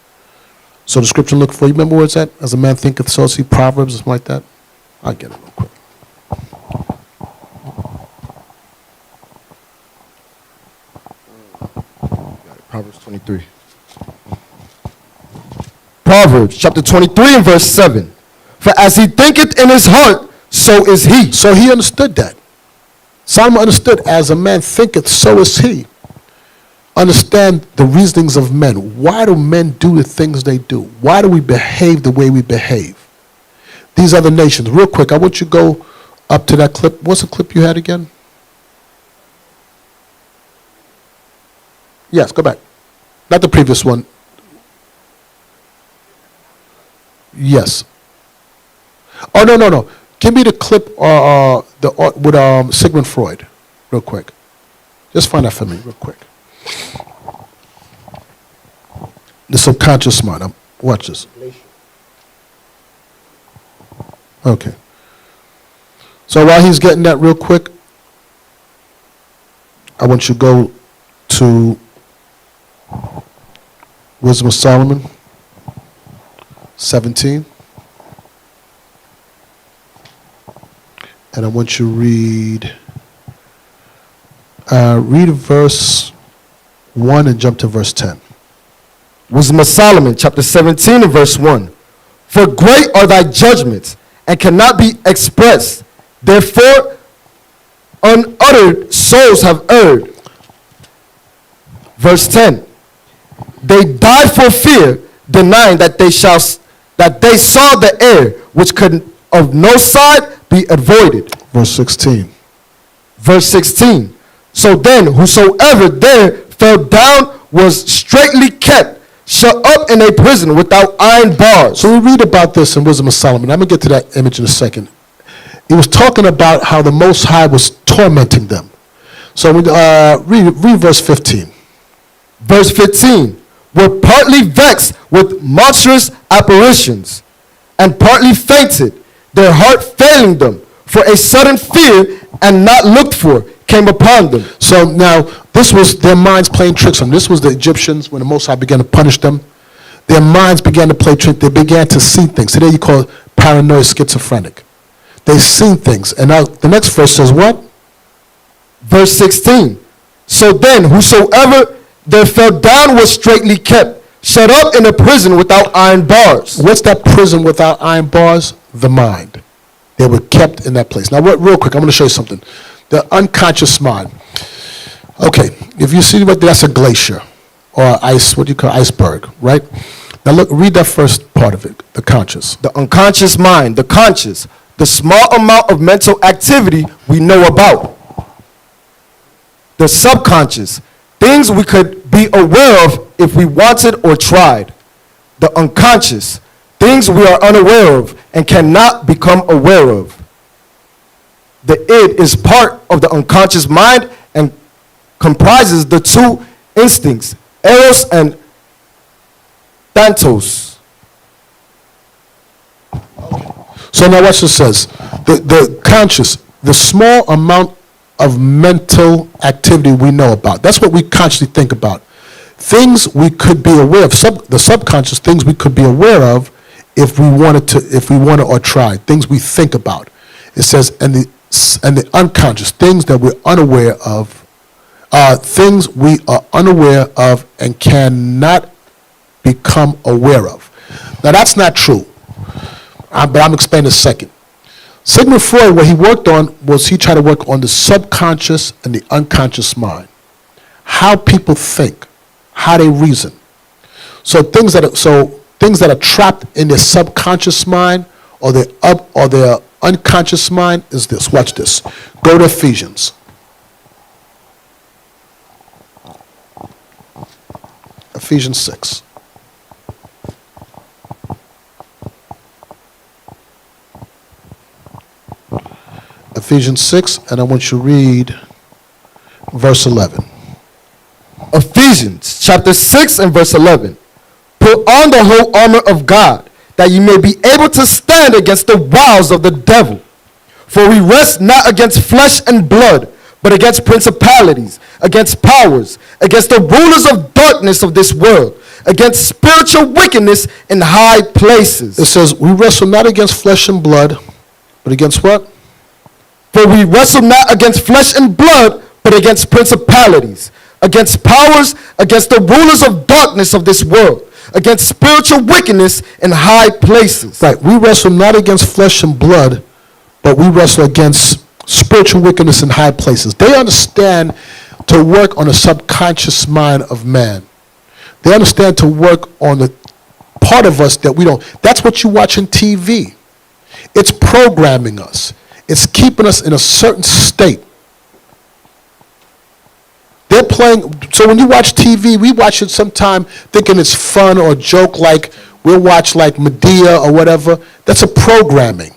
[SPEAKER 3] So the scripture look for, you remember where it's at? As a man thinketh, so is he. Proverbs, something like that. I'll get it real quick.
[SPEAKER 4] Proverbs 23. Proverbs chapter 23 and verse 7. For as he thinketh in his heart, so is he.
[SPEAKER 3] So he understood that. Solomon understood, as a man thinketh, so is he. Understand the reasonings of men. Why do men do the things they do? Why do we behave the way we behave? These other nations. Real quick, I want you to go up to that clip. What's the clip you had again? Yes, go back. Not the previous one. Yes. Oh, no. Give me the clip with Sigmund Freud, real quick. Just find that for me, real quick. The subconscious mind. Watch this. Okay. So while he's getting that real quick, I want you to go to Wisdom of Solomon, 17. And I want you to read verse 1 and jump to verse 10.
[SPEAKER 4] Wisdom of Solomon, chapter 17 and verse 1. For great are thy judgments, and cannot be expressed. Therefore, unuttered souls have erred. Verse 10. They died for fear, denying that they saw the air, which could of no side be avoided.
[SPEAKER 3] Verse 16.
[SPEAKER 4] Verse 16. So then, whosoever there fell down was straitly kept, shut up in a prison without iron bars.
[SPEAKER 3] So we read about this in Wisdom of Solomon. I'm going to get to that image in a second. He was talking about how the Most High was tormenting them. So we read verse 15.
[SPEAKER 4] Verse 15. were partly vexed with monstrous apparitions, and partly fainted, their heart failing them, for a sudden fear and not looked for came upon them.
[SPEAKER 3] So now, this was their minds playing tricks on them. This was the Egyptians when the Most High began to punish them. Their minds began to play tricks. They began to see things. Today you call it paranoid schizophrenic. They seen things. And now the next verse says what?
[SPEAKER 4] Verse 16. So then, whosoever there fell down was straitly kept, shut up in a prison without iron bars.
[SPEAKER 3] What's that prison without iron bars? The mind. They were kept in that place. Now, real quick, I'm going to show you something. The unconscious mind. Okay, if you see what that's a glacier or ice, what do you call iceberg, right? Now look, read that first part of it, the conscious.
[SPEAKER 4] The unconscious mind, the conscious, the small amount of mental activity we know about. The subconscious, things we could be aware of if we wanted or tried. The unconscious, things we are unaware of and cannot become aware of. The id is part of the unconscious mind and comprises the two instincts, eros and thanatos.
[SPEAKER 3] So now watch what it says. The conscious, the small amount of mental activity we know about. That's what we consciously think about. Things we could be aware of, the subconscious things we could be aware of if we wanted or tried, things we think about. It says, and the unconscious, things that we're unaware of, things we are unaware of and cannot become aware of. Now that's not true, but I'm explaining in a second. Sigmund Freud, what he worked on was he tried to work on the subconscious and the unconscious mind. How people think, how they reason. So things that are trapped in their subconscious mind or their unconscious mind is this. Watch this. Go to Ephesians. Ephesians 6. Ephesians 6, and I want you to read verse 11.
[SPEAKER 4] Ephesians chapter 6 and verse 11. Put on the whole armor of God, that you may be able to stand against the wiles of the devil. For we wrestle not against flesh and blood, but against principalities, against powers, against the rulers of darkness of this world, against spiritual wickedness in high places.
[SPEAKER 3] It says, we wrestle not against flesh and blood, but against what?
[SPEAKER 4] For we wrestle not against flesh and blood, but against principalities, against powers, against the rulers of darkness of this world, against spiritual wickedness in high places.
[SPEAKER 3] Right, we wrestle not against flesh and blood, but we wrestle against spiritual wickedness in high places. They understand to work on the subconscious mind of man. They understand to work on the part of us that we don't. That's what you watch on TV. It's programming us. It's keeping us in a certain state. They're playing, so when you watch TV, we watch it sometime thinking it's fun or a joke, like we'll watch like Medea or whatever. That's a programming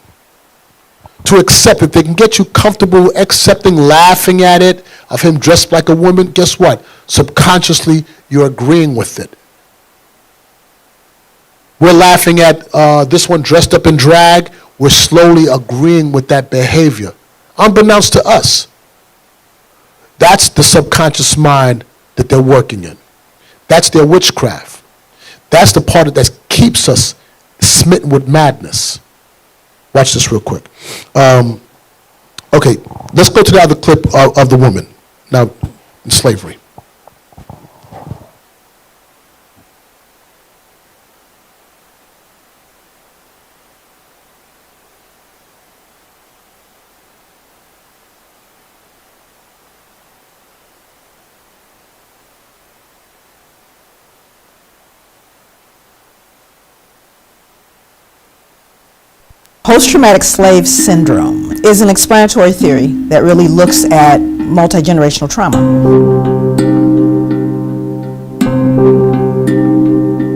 [SPEAKER 3] to accept it. They can get you comfortable accepting, laughing at it, of him dressed like a woman. Guess what? Subconsciously, you're agreeing with it. We're laughing at this one dressed up in drag. We're slowly agreeing with that behavior, unbeknownst to us. That's the subconscious mind that they're working in. That's their witchcraft. That's the part that keeps us smitten with madness. Watch this real quick. Okay, let's go to the other clip of the woman. Now, in slavery.
[SPEAKER 6] Post-traumatic slave syndrome is an explanatory theory that really looks at multi-generational trauma.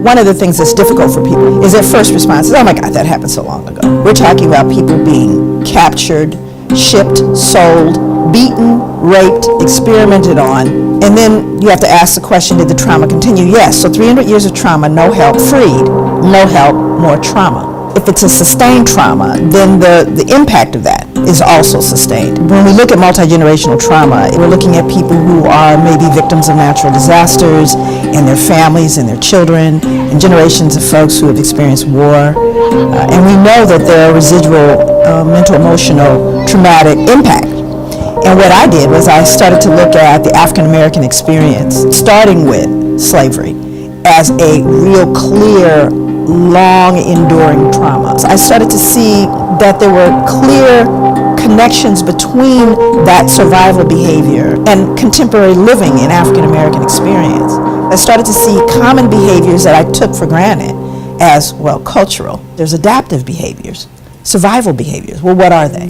[SPEAKER 6] One of the things that's difficult for people is their first response is, oh my God, that happened so long ago. We're talking about people being captured, shipped, sold, beaten, raped, experimented on, And then you have to ask the question, did the trauma continue? Yes. So 300 years of trauma, no help, freed, no help, more trauma. If it's a sustained trauma, then the impact of that is also sustained. When we look at multi-generational trauma, we're looking at people who are maybe victims of natural disasters and their families and their children and generations of folks who have experienced war. And we know that there are residual mental, emotional, traumatic impact. And what I did was I started to look at the African American experience, starting with slavery, as a real clear, long enduring trauma. So I started to see that there were clear connections between that survival behavior and contemporary living in African American experience. I started to see common behaviors that I took for granted as, well, cultural. There's adaptive behaviors, survival behaviors. Well, what are they?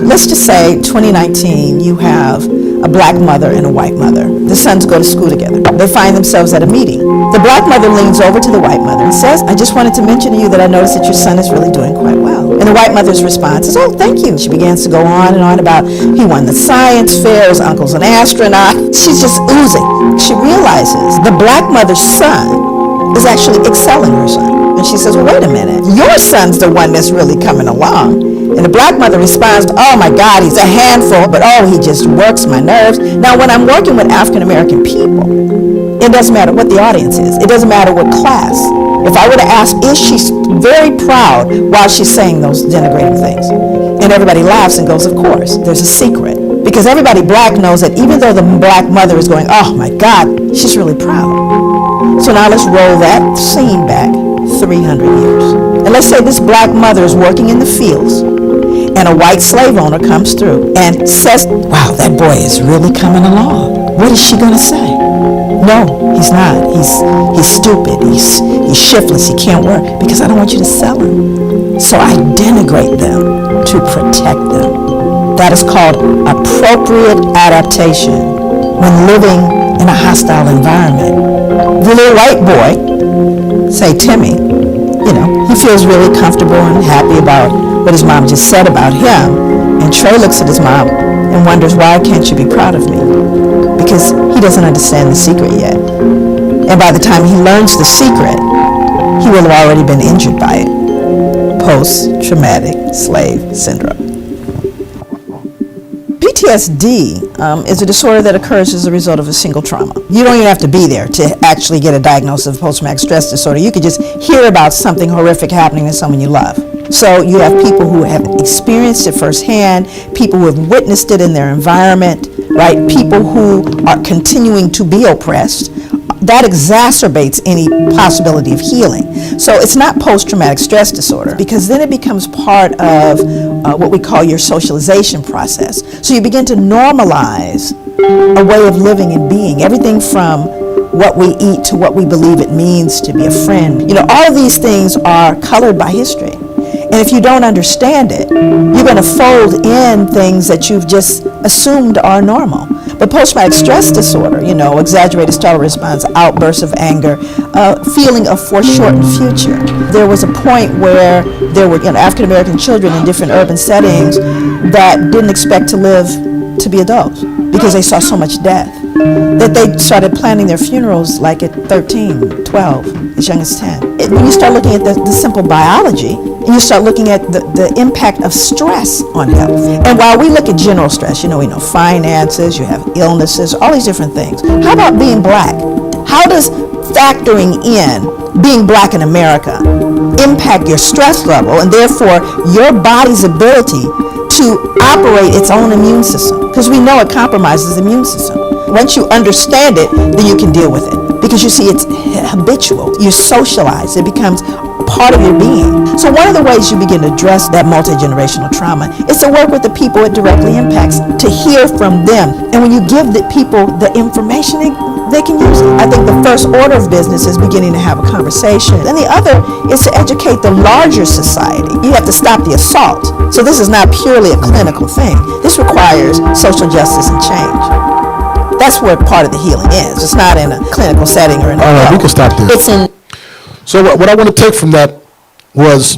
[SPEAKER 6] Let's just say 2019, you have a black mother and a white mother. The sons go to school together. They find themselves at a meeting. The black mother leans over to the white mother and says, I just wanted to mention to you that I noticed that your son is really doing quite well. And the white mother's response is, oh, thank you. She begins to go on and on about he won the science fair, his uncle's an astronaut. She's just oozing. She realizes the black mother's son is actually excelling her son. And she says, well, wait a minute. Your son's the one that's really coming along. And the black mother responds, oh my God, he's a handful, but oh, he just works my nerves. Now, when I'm working with African American people, it doesn't matter what the audience is. It doesn't matter what class. If I were to ask, is she very proud while she's saying those denigrating things? And everybody laughs and goes, of course. There's a secret. Because everybody black knows that even though the black mother is going, oh my God, she's really proud. So now let's roll that scene back 300 years. And let's say this black mother is working in the fields and a white slave owner comes through and says, wow, that boy is really coming along. What is she going to say? No, he's not. He's stupid. He's shiftless. He can't work because I don't want you to sell him. So I denigrate them to protect them. That is called appropriate adaptation when living in a hostile environment. The little white boy, say Timmy, he feels really comfortable and happy about what his mom just said about him. And Trey looks at his mom and wonders, why can't you be proud of me? Because he doesn't understand the secret yet. And by the time he learns the secret, he will have already been injured by it. Post-traumatic slave syndrome. PTSD is a disorder that occurs as a result of a single trauma. You don't even have to be there to actually get a diagnosis of post-traumatic stress disorder. You could just hear about something horrific happening to someone you love. So you have people who have experienced it firsthand, people who have witnessed it in their environment, right? People who are continuing to be oppressed. That exacerbates any possibility of healing. So it's not post-traumatic stress disorder, because then it becomes part of what we call your socialization process. So you begin to normalize a way of living and being, everything from what we eat to what we believe it means to be a friend. All of these things are colored by history. And if you don't understand it, you're going to fold in things that you've just assumed are normal. But post-traumatic stress disorder, exaggerated startle response, outbursts of anger, feeling of foreshortened future. There was a point where there were African American children in different urban settings that didn't expect to live to be adults because they saw so much death that they started planning their funerals like at 13, 12, as young as 10. When you start looking at the simple biology, and you start looking at the impact of stress on health. And while we look at general stress, we know finances, you have illnesses, all these different things. How about being black? How does factoring in being black in America impact your stress level and therefore your body's ability to operate its own immune system? Because we know it compromises the immune system. Once you understand it, then you can deal with it. Because you see, it's habitual. You socialize. It becomes part of your being. So one of the ways you begin to address that multi-generational trauma is to work with the people it directly impacts, to hear from them. And when you give the people the information, they can use it. I think the first order of business is beginning to have a conversation. And the other is to educate the larger society. You have to stop the assault. So this is not purely a clinical thing. This requires social justice and change. That's where part of the healing is. It's not in a clinical setting or in a
[SPEAKER 3] All right, we can stop there.
[SPEAKER 6] It's in.
[SPEAKER 3] So what I want to take from that was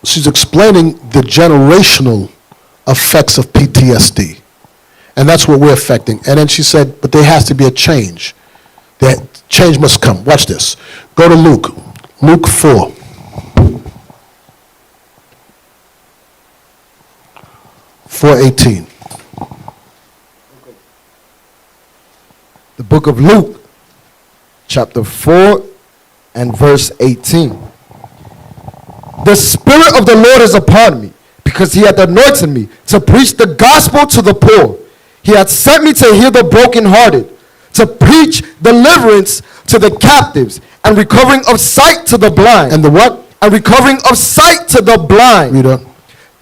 [SPEAKER 3] she's explaining the generational effects of PTSD. And that's what we're affecting. And then she said, but there has to be a change. That change must come. Watch this. Go to Luke. Luke 4.
[SPEAKER 4] The book of Luke, chapter 4 and verse 18. The Spirit of the Lord is upon me, because he hath anointed me to preach the gospel to the poor. He hath sent me to heal the brokenhearted, to preach deliverance to the captives, and recovering of sight to the blind.
[SPEAKER 3] And the what?
[SPEAKER 4] And recovering of sight to the blind.
[SPEAKER 3] Read on.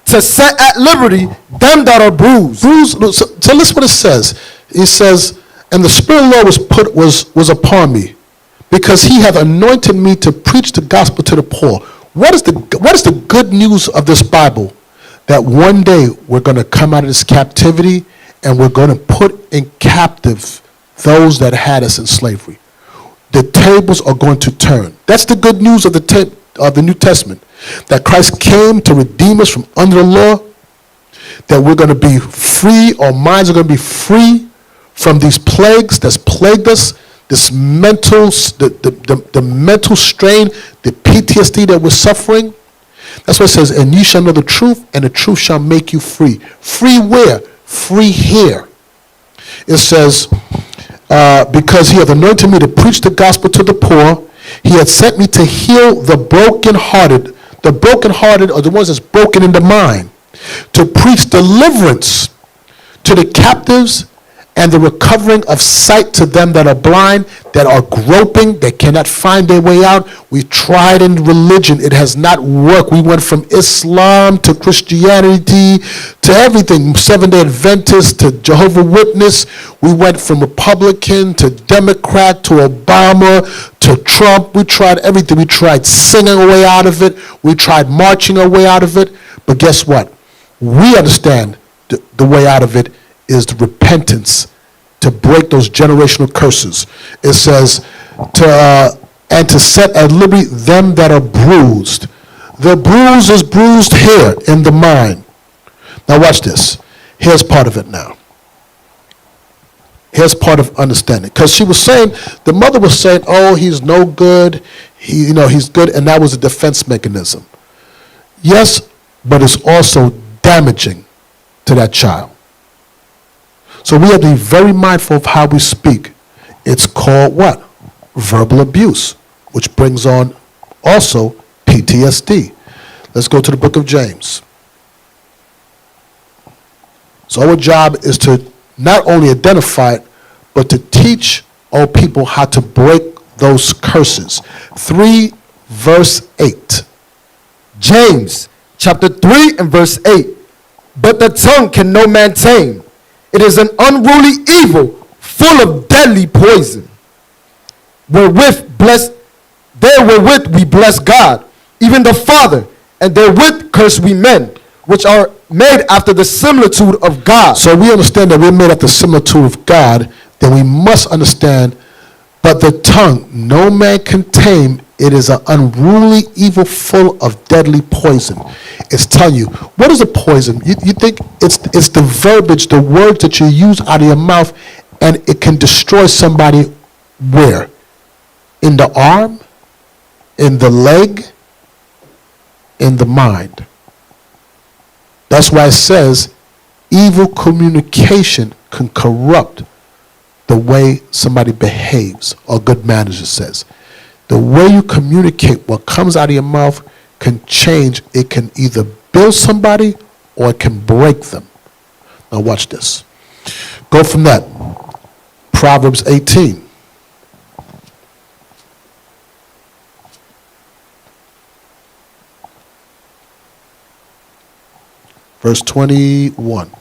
[SPEAKER 4] To set at liberty them that are bruised.
[SPEAKER 3] So listen what it says. It says, and the Spirit of the Lord was upon me, because he hath anointed me to preach the gospel to the poor. What is the good news of this Bible? That one day we're going to come out of this captivity and we're going to put in captive those that had us in slavery. The tables are going to turn. That's the good news of the New Testament. That Christ came to redeem us from under the law. That we're going to be free. Our minds are going to be free from these plagues that's plagued us. This mental, the mental strain, the PTSD that we're suffering. That's what it says, and ye shall know the truth, and the truth shall make you free. Free where? Free here. It says, because he hath anointed me to preach the gospel to the poor, he hath sent me to heal the brokenhearted. The brokenhearted are the ones that's broken in the mind. To preach deliverance to the captives, and the recovering of sight to them that are blind, that are groping, that cannot find their way out. We tried in religion. It has not worked. We went from Islam to Christianity to everything, Seventh-day Adventist to Jehovah's Witness. We went from Republican to Democrat to Obama to Trump. We tried everything. We tried singing our way out of it. We tried marching our way out of it. But guess what? We understand the way out of it is the repentance, to break those generational curses. It says, and to set at liberty them that are bruised. The bruise is bruised here in the mind. Now watch this. Here's part of it now. Here's part of understanding. Because she was saying, the mother was saying, oh, he's no good. He's good. And that was a defense mechanism. Yes, but it's also damaging to that child. So we have to be very mindful of how we speak. It's called what? Verbal abuse, which brings on also PTSD. Let's go to the book of James. So our job is to not only identify it, but to teach our people how to break those curses. 3 verse 8.
[SPEAKER 4] James chapter 3 and verse 8. But the tongue can no man tame. It is an unruly evil, full of deadly poison. Wherewith we bless God, even the Father, and therewith curse we men, which are made after the similitude of God.
[SPEAKER 3] So we understand that we're made after the similitude of God. Then we must understand, but the tongue no man can tame. It is an unruly evil, full of deadly poison. It's telling you, what is a poison? You think it's the verbiage, the words that you use out of your mouth, and it can destroy somebody where? In the arm, in the leg, in the mind. That's why it says evil communication can corrupt the way somebody behaves, or good manners, it says. The way you communicate, what comes out of your mouth, can change. It can either build somebody or it can break them. Now watch this. Go from that. Proverbs 18. Verse 21.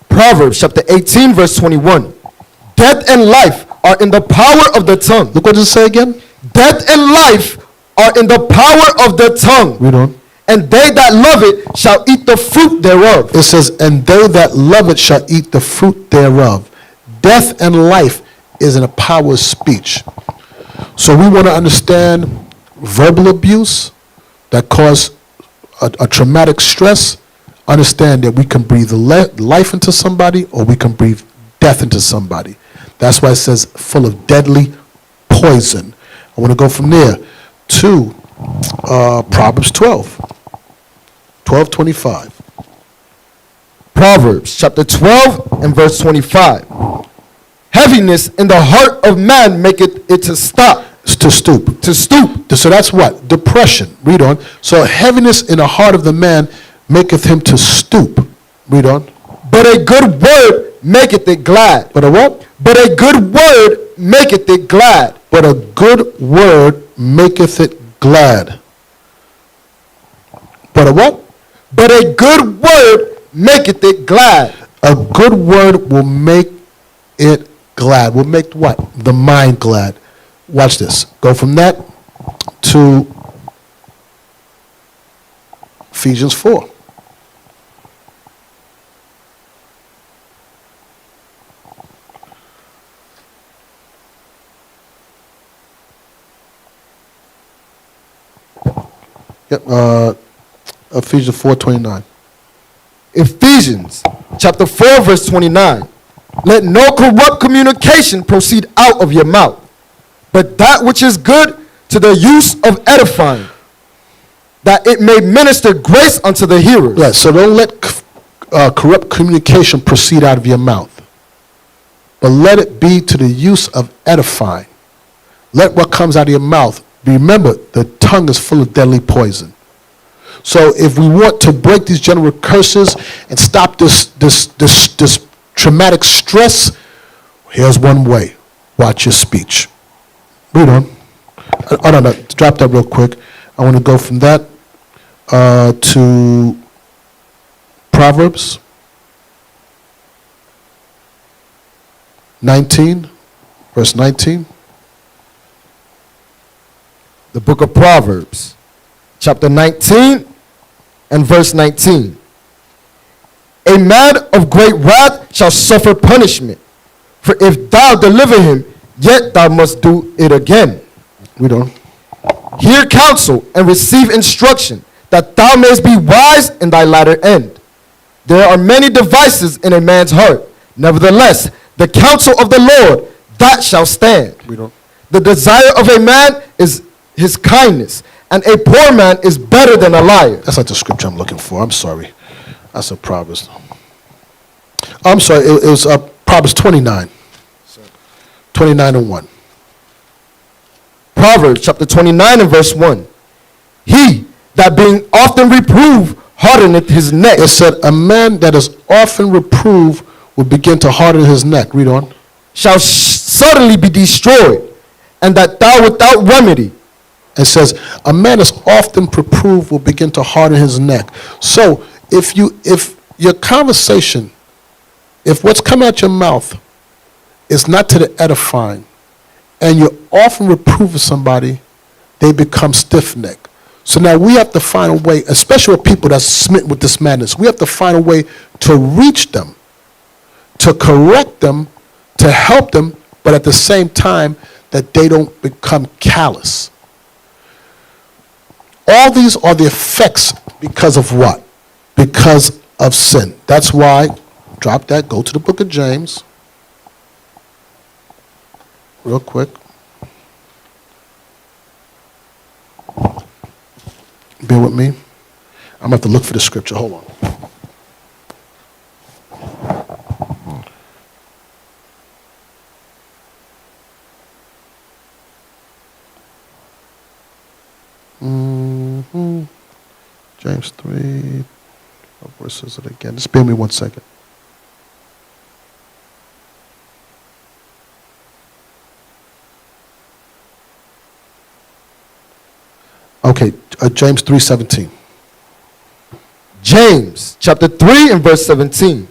[SPEAKER 4] Proverbs chapter 18 verse 21. Death and life are in the power of the tongue.
[SPEAKER 3] Look what does it say again?
[SPEAKER 4] Death and life are in the power of the tongue.
[SPEAKER 3] Read on.
[SPEAKER 4] And they that love it shall eat the fruit thereof.
[SPEAKER 3] It says, and they that love it shall eat the fruit thereof. Death and life is in the power of speech. So we want to understand verbal abuse that cause a traumatic stress. understand that we can breathe life into somebody or we can breathe death into somebody. That's why it says full of deadly poison. I want to go from there to Proverbs 12:25.
[SPEAKER 4] Proverbs chapter 12 and verse 25. Heaviness in the heart of man maketh it to stop.
[SPEAKER 3] To stoop.
[SPEAKER 4] To stoop.
[SPEAKER 3] So that's what? Depression. Read on. So heaviness in the heart of the man maketh him to stoop. Read on.
[SPEAKER 4] But a good word maketh it glad.
[SPEAKER 3] But a what?
[SPEAKER 4] But a good word maketh it glad.
[SPEAKER 3] But a good word maketh it glad. But a what?
[SPEAKER 4] But a good word maketh it glad.
[SPEAKER 3] A good word will make it glad. Will make what? The mind glad. Watch this. Go from that to Ephesians 4. Yep, Ephesians 4:29.
[SPEAKER 4] Ephesians chapter 4 verse 29. Let no corrupt communication proceed out of your mouth, but that which is good to the use of edifying, that it may minister grace unto the hearers.
[SPEAKER 3] Right, so don't let corrupt communication proceed out of your mouth, but let it be to the use of edifying. Let what comes out of your mouth. Remember, the tongue is full of deadly poison. So if we want to break these general curses and stop this traumatic stress, here's one way. Watch your speech. Read on. Oh, no, drop that real quick. I want to go from that to Proverbs 19, verse 19.
[SPEAKER 4] The book of Proverbs, chapter 19 and verse 19. A man of great wrath shall suffer punishment, for if thou deliver him, yet thou must do it again.
[SPEAKER 3] We don't.
[SPEAKER 4] Hear counsel and receive instruction, that thou mayest be wise in thy latter end. There are many devices in a man's heart. Nevertheless, the counsel of the Lord, that shall stand.
[SPEAKER 3] We don't.
[SPEAKER 4] The desire of a man is his kindness, and a poor man is better than a liar.
[SPEAKER 3] That's not the scripture I'm looking for. I'm sorry. That's a Proverbs. I'm sorry. It was Proverbs 29. 29 and 1.
[SPEAKER 4] Proverbs chapter 29 and verse 1. He that being often reproved hardeneth his neck.
[SPEAKER 3] It said, a man that is often reproved will begin to harden his neck. Read on.
[SPEAKER 4] Shall suddenly be destroyed, and that thou without remedy.
[SPEAKER 3] It says, a man is often reproved will begin to harden his neck. So if your conversation, if what's coming out your mouth is not to the edifying, and you're often reproving somebody, they become stiff-necked. So now we have to find a way, especially with people that's smitten with this madness, we have to find a way to reach them, to correct them, to help them, but at the same time that they don't become callous. All these are the effects because of what? Because of sin. That's why, drop that, go to the book of James. Real quick. Bear with me. I'm going to have to look for the scripture. Hold on. James 3. What verse is it again? Just bear with me 1 second. Okay, James 3:17.
[SPEAKER 4] James chapter 3 and verse 17.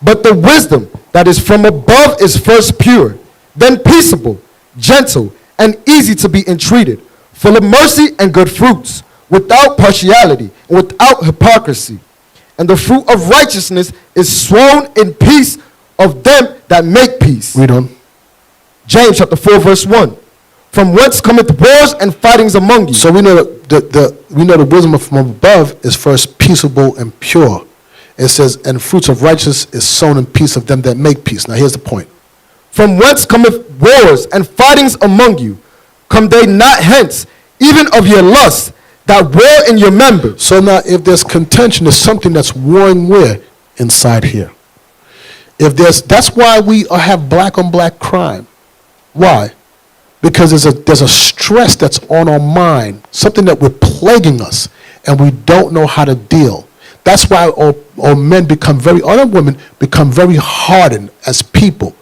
[SPEAKER 4] But the wisdom that is from above is first pure, then peaceable, gentle, and easy to be entreated, full of mercy and good fruits, without partiality and without hypocrisy. And the fruit of righteousness is sown in peace of them that make peace.
[SPEAKER 3] Read on.
[SPEAKER 4] James chapter 4 verse 1. From whence cometh wars and fightings among you?
[SPEAKER 3] So we know that the wisdom from above is first peaceable and pure. It says, and fruits of righteousness is sown in peace of them that make peace. Now here's the point.
[SPEAKER 4] From whence cometh wars and fightings among you? Come they not hence, even of your lust that war in your members?
[SPEAKER 3] So now if there's contention, there's something that's warring where? Inside here. That's why we have black on black crime. Why? Because there's a stress that's on our mind, something that we're plaguing us, and we don't know how to deal. That's why all men become other women become very hardened as people.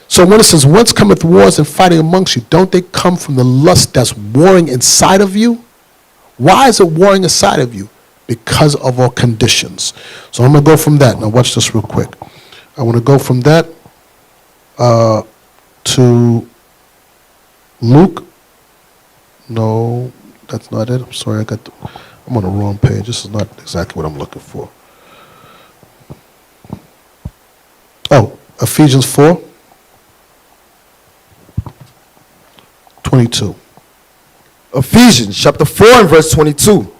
[SPEAKER 3] So when it says, whence cometh wars and fighting amongst you, don't they come from the lust that's warring inside of you? Why is it warring inside of you? Because of our conditions. So I'm going to go from that. Now watch this real quick. I want to go from that to Luke. No, that's not it. I'm sorry, I'm on the wrong page. This is not exactly what I'm looking for. Oh, Ephesians 4, 22.
[SPEAKER 4] Ephesians chapter 4 and verse 22.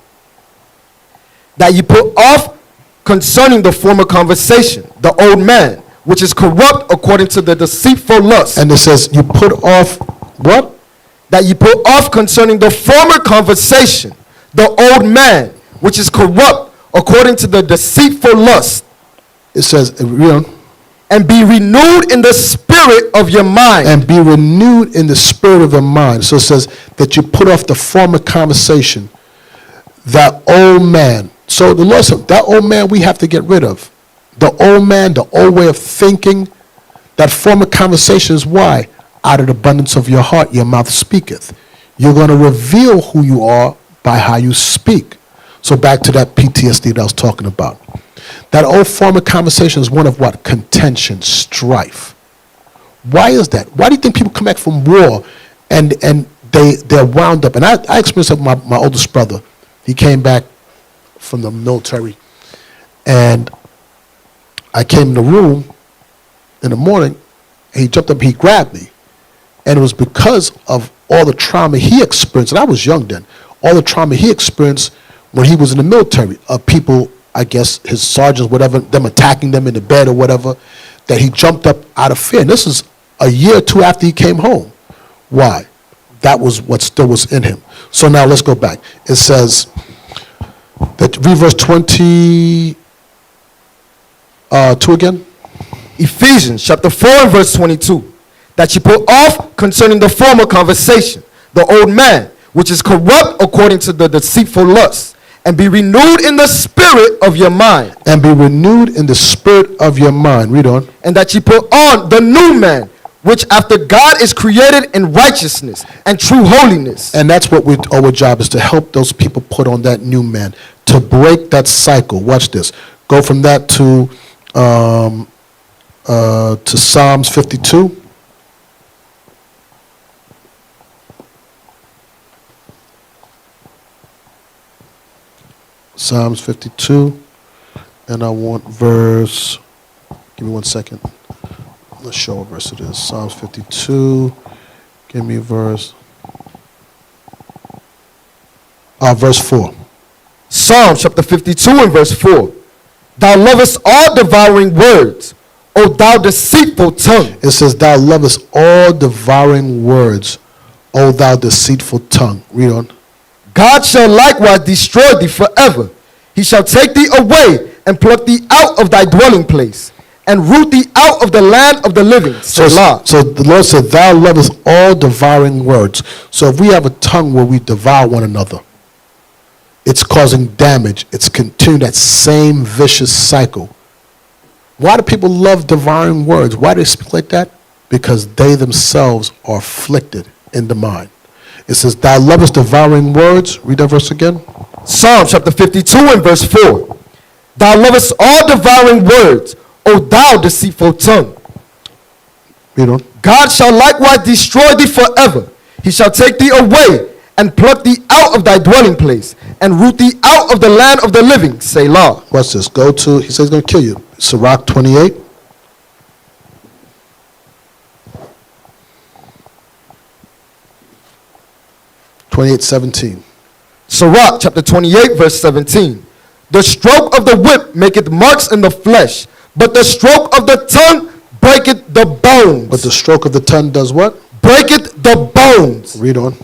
[SPEAKER 4] That ye put off concerning the former conversation, the old man, which is corrupt according to the deceitful lust.
[SPEAKER 3] And it says, you put off what?
[SPEAKER 4] That ye put off concerning the former conversation, the old man, which is corrupt according to the deceitful lust.
[SPEAKER 3] It says,
[SPEAKER 4] and be renewed in the spirit of your mind.
[SPEAKER 3] And be renewed in the spirit of your mind. So it says that you put off the former conversation, that old man. So the Lord said, that old man we have to get rid of. The old man, the old way of thinking, that former conversation is why? Out of the abundance of your heart, your mouth speaketh. You're going to reveal who you are by how you speak. So back to that PTSD that I was talking about. That old former conversation is one of what? Contention, strife. Why is that? Why do you think people come back from war and they're wound up? And I experienced it with my oldest brother. He came back from the military, and I came in the room in the morning, and he jumped up, he grabbed me. And it was because of all the trauma he experienced, and I was young then, all the trauma he experienced when he was in the military, of people, I guess his sergeants, whatever, them attacking them in the bed or whatever, that he jumped up out of fear. And this is a year or two after he came home. Why? That was what still was in him. So now let's go back. It says, that read verse 22 again.
[SPEAKER 4] Ephesians chapter 4 and verse 22. That you put off concerning the former conversation, the old man, which is corrupt according to the deceitful lust, and be renewed in the spirit of your mind.
[SPEAKER 3] And be renewed in the spirit of your mind. Read on.
[SPEAKER 4] And that you put on the new man, which after God is created in righteousness and true holiness.
[SPEAKER 3] And that's what our job is, to help those people put on that new man, to break that cycle. Watch this. Go from that to Psalms 52. Psalms 52, and I want verse, give me 1 second. Let's show what verse it is. Psalms 52, give me verse 4.
[SPEAKER 4] Psalm chapter 52 and verse 4. Thou lovest all devouring words, O thou deceitful tongue.
[SPEAKER 3] It says, thou lovest all devouring words, O thou deceitful tongue. Read on.
[SPEAKER 4] God shall likewise destroy thee forever. He shall take thee away and pluck thee out of thy dwelling place and root thee out of the land of the living.
[SPEAKER 3] So the Lord said, thou lovest all devouring words. So if we have a tongue where we devour one another, it's causing damage. It's continuing that same vicious cycle. Why do people love devouring words? Why do they speak like that? Because they themselves are afflicted in the mind. It says, thou lovest devouring words. Read that verse again.
[SPEAKER 4] Psalm chapter 52 and verse 4. Thou lovest all devouring words, O thou deceitful tongue.
[SPEAKER 3] Read on.
[SPEAKER 4] God shall likewise destroy thee forever. He shall take thee away and pluck thee out of thy dwelling place and root thee out of the land of the living. Selah.
[SPEAKER 3] What's this? Go to, he says he's going to kill you. Sirach 28. Sirach
[SPEAKER 4] chapter 28 verse 17. The stroke of the whip maketh marks in the flesh, but the stroke of the tongue breaketh the bones.
[SPEAKER 3] But the stroke of the tongue does what?
[SPEAKER 4] Breaketh the bones.
[SPEAKER 3] Read on.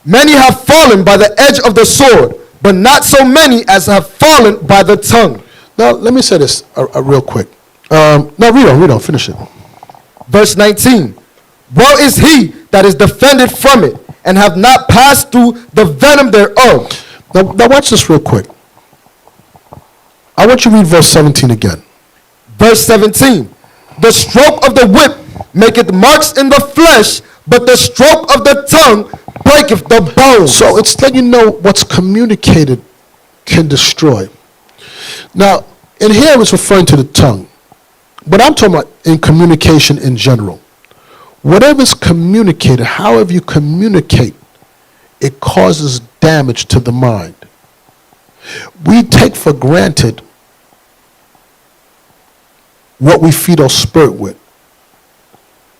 [SPEAKER 4] Many have fallen by the edge of the sword, but not so many as have fallen by the tongue.
[SPEAKER 3] Now, let me say this real quick. No, read on, finish it.
[SPEAKER 4] Verse 19. Woe is he that is defended from it, and have not passed through the venom thereof.
[SPEAKER 3] Now watch this real quick. I want you to read verse 17 again.
[SPEAKER 4] Verse 17. The stroke of the whip maketh marks in the flesh, but the stroke of the tongue breaketh the bones.
[SPEAKER 3] So it's letting you know what's communicated can destroy. Now, in here it's referring to the tongue. But I'm talking about in communication in general. Whatever is communicated, however you communicate, it causes damage to the mind. We take for granted what we feed our spirit with.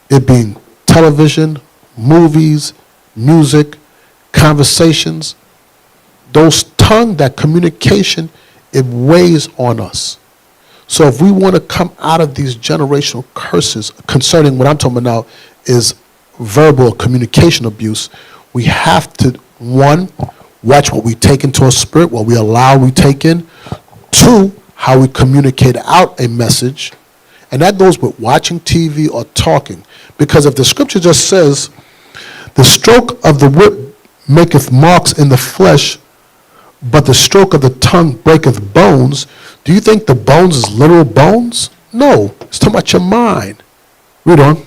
[SPEAKER 3] It being television, movies, music, conversations. Those tongue, that communication, it weighs on us. So if we want to come out of these generational curses concerning what I'm talking about now is verbal communication abuse, we have to, one, watch what we take into our spirit, what we allow we take in. Two, how we communicate out a message. And that goes with watching TV or talking. Because if the scripture just says, the stroke of the whip maketh marks in the flesh, but the stroke of the tongue breaketh bones, do you think the bones is literal bones? No, it's talking about your mind. Read on.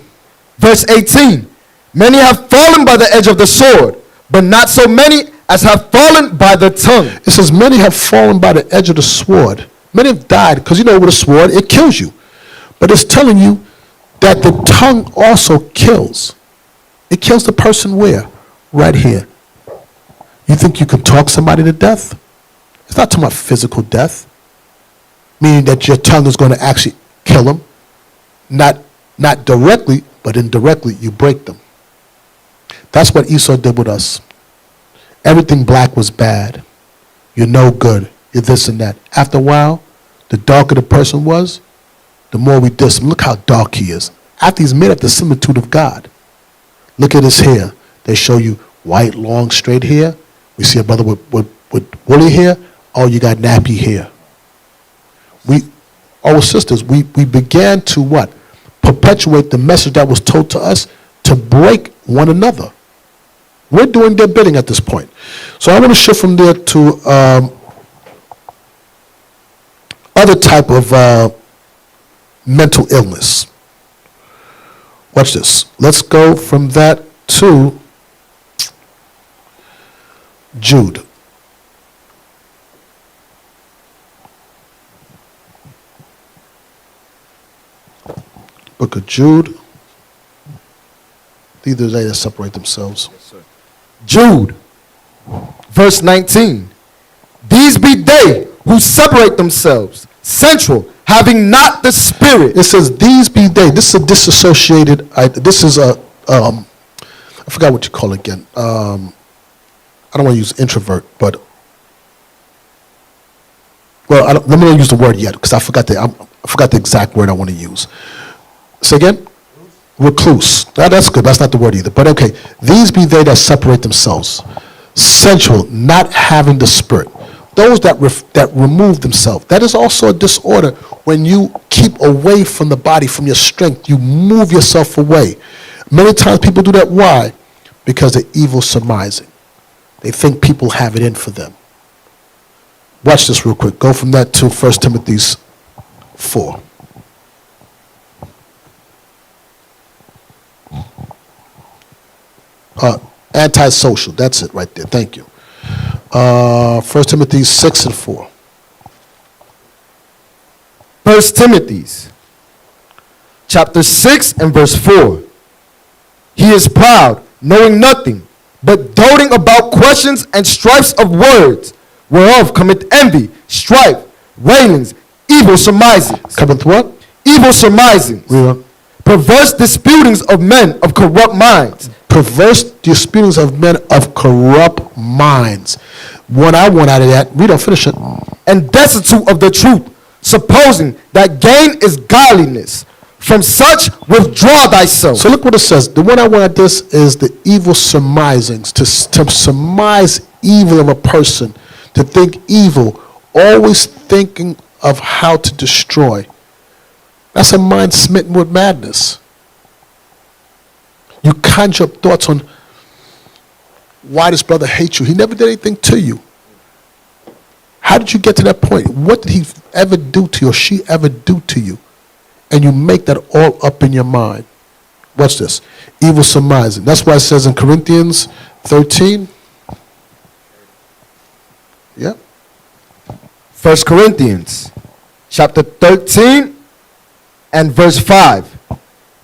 [SPEAKER 4] Verse 18. Many have fallen by the edge of the sword, but not so many as have fallen by the tongue.
[SPEAKER 3] It says many have fallen by the edge of the sword. Many have died, because you know with a sword, it kills you. But it's telling you that the tongue also kills. It kills the person where? Right here. You think you can talk somebody to death? It's not talking about physical death. Meaning that your tongue is going to actually kill them. Not directly, but indirectly, you break them. That's what Esau did with us. Everything black was bad. You're no good. You're this and that. After a while, the darker the person was, the more we diss him. Look how dark he is. After he's made up the similitude of God. Look at his hair. They show you white, long, straight hair. We see a brother with woolly hair. Oh, you got nappy hair. Our sisters, we began to what? Perpetuate the message that was told to us to break one another. We're doing their bidding at this point. So I want to shift from there to other type of mental illness. Watch this. Let's go from that to Jude. Book of Jude. These are they that separate themselves.
[SPEAKER 4] Jude, verse 19. These be they who separate themselves, sensual, having not the Spirit.
[SPEAKER 3] It says, these be they. This is a disassociated, this is a, I forgot what you call it again. I don't want to use introvert, but, well, let me not use the word yet, because I forgot the exact word I want to use. Say again? Recluse. Now, that's good. That's not the word either. But okay. These be they that separate themselves. Sensual, not having the Spirit. Those that remove themselves. That is also a disorder when you keep away from the body, from your strength. You move yourself away. Many times people do that. Why? Because they're evil surmising. They think people have it in for them. Watch this real quick. Go from that to 1 Timothy 4. Antisocial. That's it right there. Thank you. 1 Timothy 6 and 4.
[SPEAKER 4] 1 Timothy chapter 6 and verse 4. He is proud, knowing nothing, but doting about questions and strifes of words, whereof cometh envy, strife, railings, evil surmisings.
[SPEAKER 3] Cometh what?
[SPEAKER 4] Evil surmisings.
[SPEAKER 3] Yeah.
[SPEAKER 4] Perverse disputings of men of corrupt minds.
[SPEAKER 3] Perverse disputings of men of corrupt minds. What I want out of that, we don't finish it.
[SPEAKER 4] And destitute of the truth, supposing that gain is godliness. From such withdraw thyself.
[SPEAKER 3] So look what it says. The one I want at this is the evil surmisings. To surmise evil of a person, to think evil, always thinking of how to destroy. That's a mind smitten with madness. You conjure up thoughts on why this brother hates you. He never did anything to you. How did you get to that point? What did he ever do to you or she ever do to you? And you make that all up in your mind. Watch this. Evil surmising. That's why it says in Corinthians 13. Yeah.
[SPEAKER 4] 1 Corinthians chapter 13 and verse 5.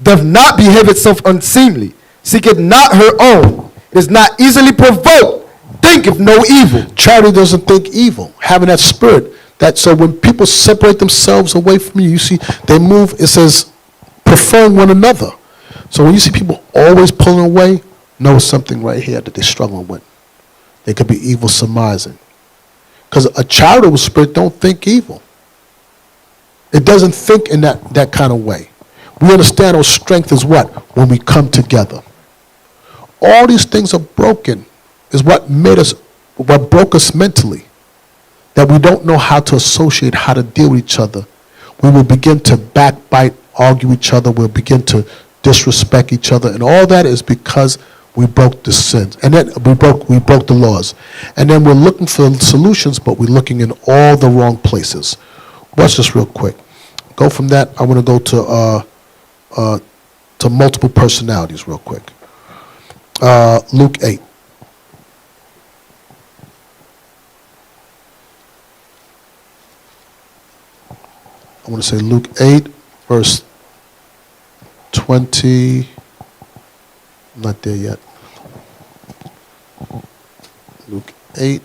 [SPEAKER 4] Doth not behave itself unseemly, seeketh not her own, is not easily provoked, thinketh no evil.
[SPEAKER 3] Charity doesn't think evil. Having that spirit. That so when people separate themselves away from you, you see they move, it says, preferring one another. So when you see people always pulling away, know it's something right here that they're struggling with. They could be evil surmising. Because a charitable spirit don't think evil. It doesn't think in that kind of way. We understand our strength is what? When we come together. All these things are broken is what broke us mentally. That we don't know how to associate, how to deal with each other. We will begin to backbite, argue each other. We'll begin to disrespect each other. And all that is because we broke the sins. And then we broke the laws. And then we're looking for solutions, but we're looking in all the wrong places. Watch this real quick. Go from that. I want to go to multiple personalities real quick. Luke 8. I want to say Luke 8, verse 20. I'm not there yet. Luke 8.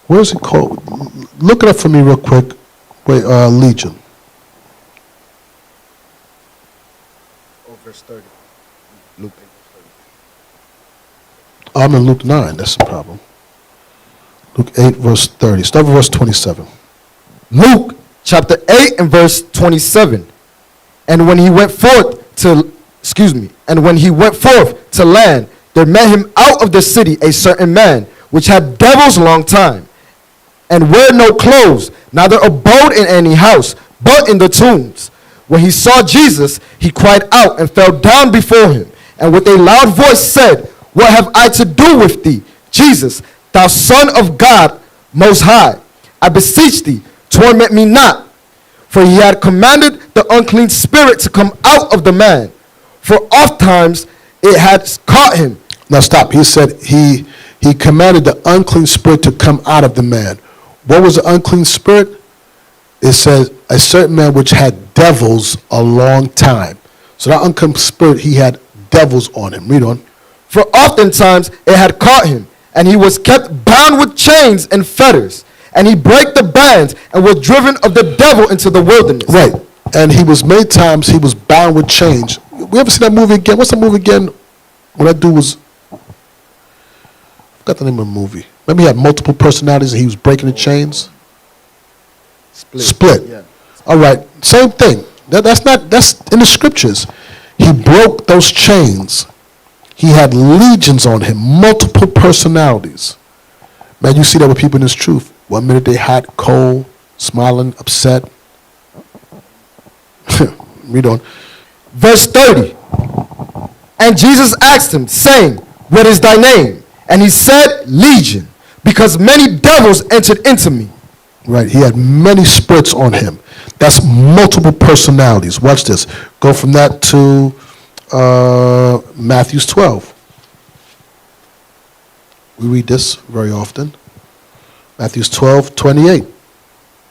[SPEAKER 3] Where is it called? Look it up for me real quick. Wait, Legion.
[SPEAKER 4] Oh, verse 30. Luke 8, verse 30.
[SPEAKER 3] I'm in Luke 9. That's the problem. Luke 8, verse 30. Start with verse 27.
[SPEAKER 4] Luke chapter 8 and verse 27. And when he went forth to land, there met him out of the city a certain man, which had devils long time, and wear no clothes, neither abode in any house, but in the tombs. When he saw Jesus, he cried out and fell down before him, and with a loud voice said, What have I to do with thee, Jesus, thou Son of God Most High? I beseech thee, torment me not. For he had commanded the unclean spirit to come out of the man, for ofttimes it had caught him.
[SPEAKER 3] Now stop. He said he commanded the unclean spirit to come out of the man. What was the unclean spirit? It says a certain man which had devils a long time. So that unclean spirit, he had devils on him. Read on.
[SPEAKER 4] For oftentimes it had caught him, and he was kept bound with chains and fetters. And he brake the bands and was driven of the devil into the wilderness.
[SPEAKER 3] Right. And he was many times, he was bound with chains. We ever see that movie again? What's the movie again? When that dude was, I forgot the name of the movie. Remember he had multiple personalities and he was breaking the chains? Split.
[SPEAKER 4] Yeah.
[SPEAKER 3] All right. Same thing. That's in the scriptures. He broke those chains. He had legions on him, multiple personalities. Man, you see that with people in this truth. 1 minute they hot, cold, smiling, upset. Read on.
[SPEAKER 4] Verse 30. And Jesus asked him, saying, What is thy name? And he said, Legion, because many devils entered into me.
[SPEAKER 3] Right. He had many spirits on him. That's multiple personalities. Watch this. Go from that to Matthew 12. We read this very often. Matthew 12, 28.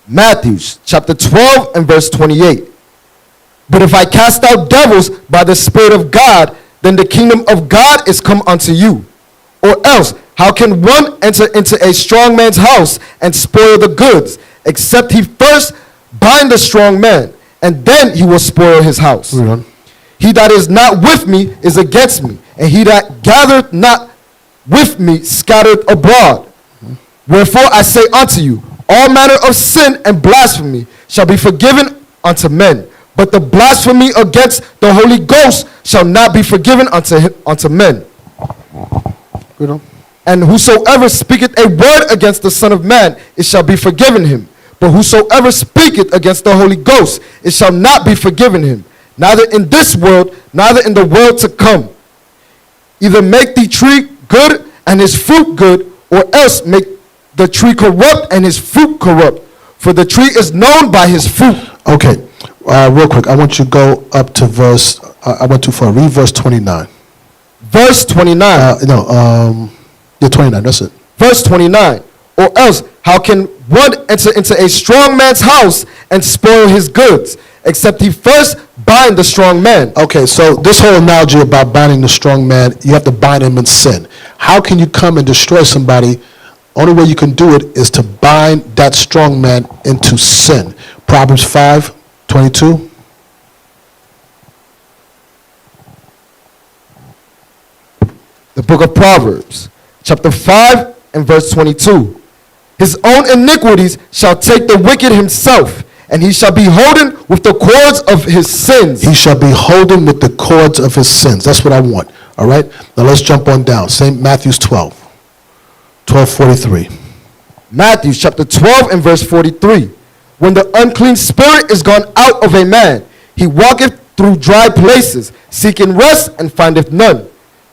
[SPEAKER 4] Matthew chapter 12 and verse 28. But if I cast out devils by the Spirit of God, then the kingdom of God is come unto you. Or else, how can one enter into a strong man's house and spoil the goods, except he first bind the strong man, and then he will spoil his house?
[SPEAKER 3] Read on.
[SPEAKER 4] He that is not with me is against me, and he that gathereth not with me scattereth abroad. Wherefore I say unto you, all manner of sin and blasphemy shall be forgiven unto men, but the blasphemy against the Holy Ghost shall not be forgiven unto men.
[SPEAKER 3] Read on.
[SPEAKER 4] And whosoever speaketh a word against the Son of Man, it shall be forgiven him. But whosoever speaketh against the Holy Ghost, it shall not be forgiven him, neither in this world, neither in the world to come. Either make the tree good and his fruit good, or else make the tree corrupt and his fruit corrupt. For the tree is known by his fruit.
[SPEAKER 3] Okay, real quick, I want you to go up to verse, I went too far, read verse 29.
[SPEAKER 4] Verse 29.
[SPEAKER 3] Yeah, 29, that's it.
[SPEAKER 4] Verse 29. Or else, how can one enter into a strong man's house and spoil his goods, except he first bind the strong man?
[SPEAKER 3] Okay, so this whole analogy about binding the strong man, you have to bind him in sin. How can you come and destroy somebody? Only way you can do it is to bind that strong man into sin. Proverbs 5:22.
[SPEAKER 4] The book of Proverbs, chapter 5 and verse 22. His own iniquities shall take the wicked himself, and he shall be holden with the cords of his sins.
[SPEAKER 3] He shall be holden with the cords of his sins. That's what I want. All right? Now let's jump on down. St. Matthew's 12:43.
[SPEAKER 4] Matthew chapter 12 and verse 43. When the unclean spirit is gone out of a man, he walketh through dry places, seeking rest, and findeth none.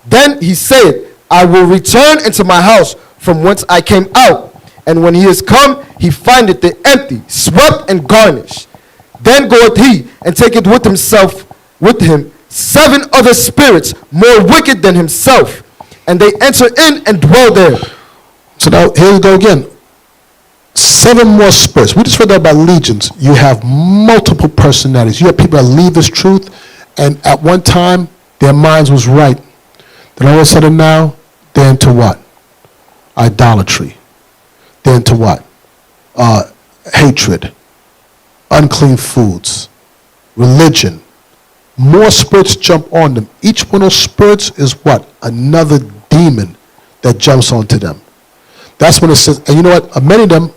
[SPEAKER 4] Then he saith, I will return into my house from whence I came out. And when he is come, he findeth it empty, swept, and garnished. Then goeth he, and taketh with him 7 other spirits more wicked than himself, and they enter in and dwell there.
[SPEAKER 3] So now, here we go again. 7 more spirits. We just read that about legions. You have multiple personalities. You have people that leave this truth, and at one time, their minds was right. Then all of a sudden now, they're into what? Idolatry. They're into what? Hatred. Unclean foods. Religion. More spirits jump on them. Each one of those spirits is what? Another demon that jumps onto them. That's when it says, and you know what? Many of them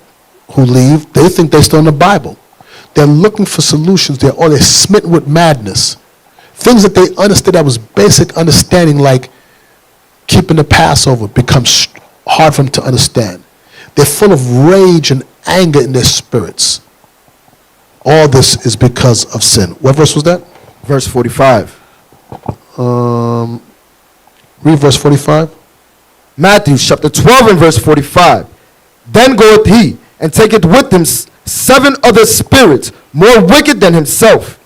[SPEAKER 3] who leave, they think they're still in the Bible. They're looking for solutions. They're smitten with madness. Things that they understood that was basic understanding, like keeping the Passover, becomes hard for them to understand. They're full of rage and anger in their spirits. All this is because of sin. What verse was that?
[SPEAKER 4] Verse 45.
[SPEAKER 3] Read verse 45.
[SPEAKER 4] Matthew chapter 12 and verse 45. Then goeth he, and taketh with him 7 other spirits, more wicked than himself,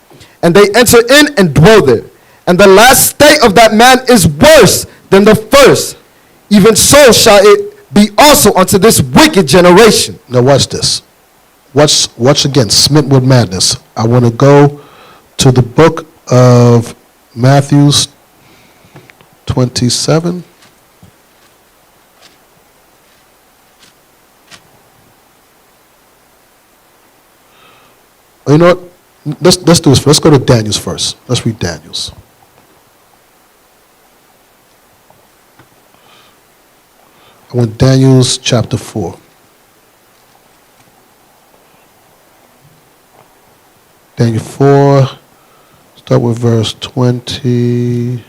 [SPEAKER 4] and they enter in and dwell there. And the last state of that man is worse than the first. Even so shall it be also unto this wicked generation.
[SPEAKER 3] Now watch this. Watch again, smitten with madness. I want to go to the book of Matthew's 27. You know what? Let's do this first. Let's go to Daniel's first. Let's read Daniel's. I want Daniel's chapter 4. Daniel 4, start with verse 29.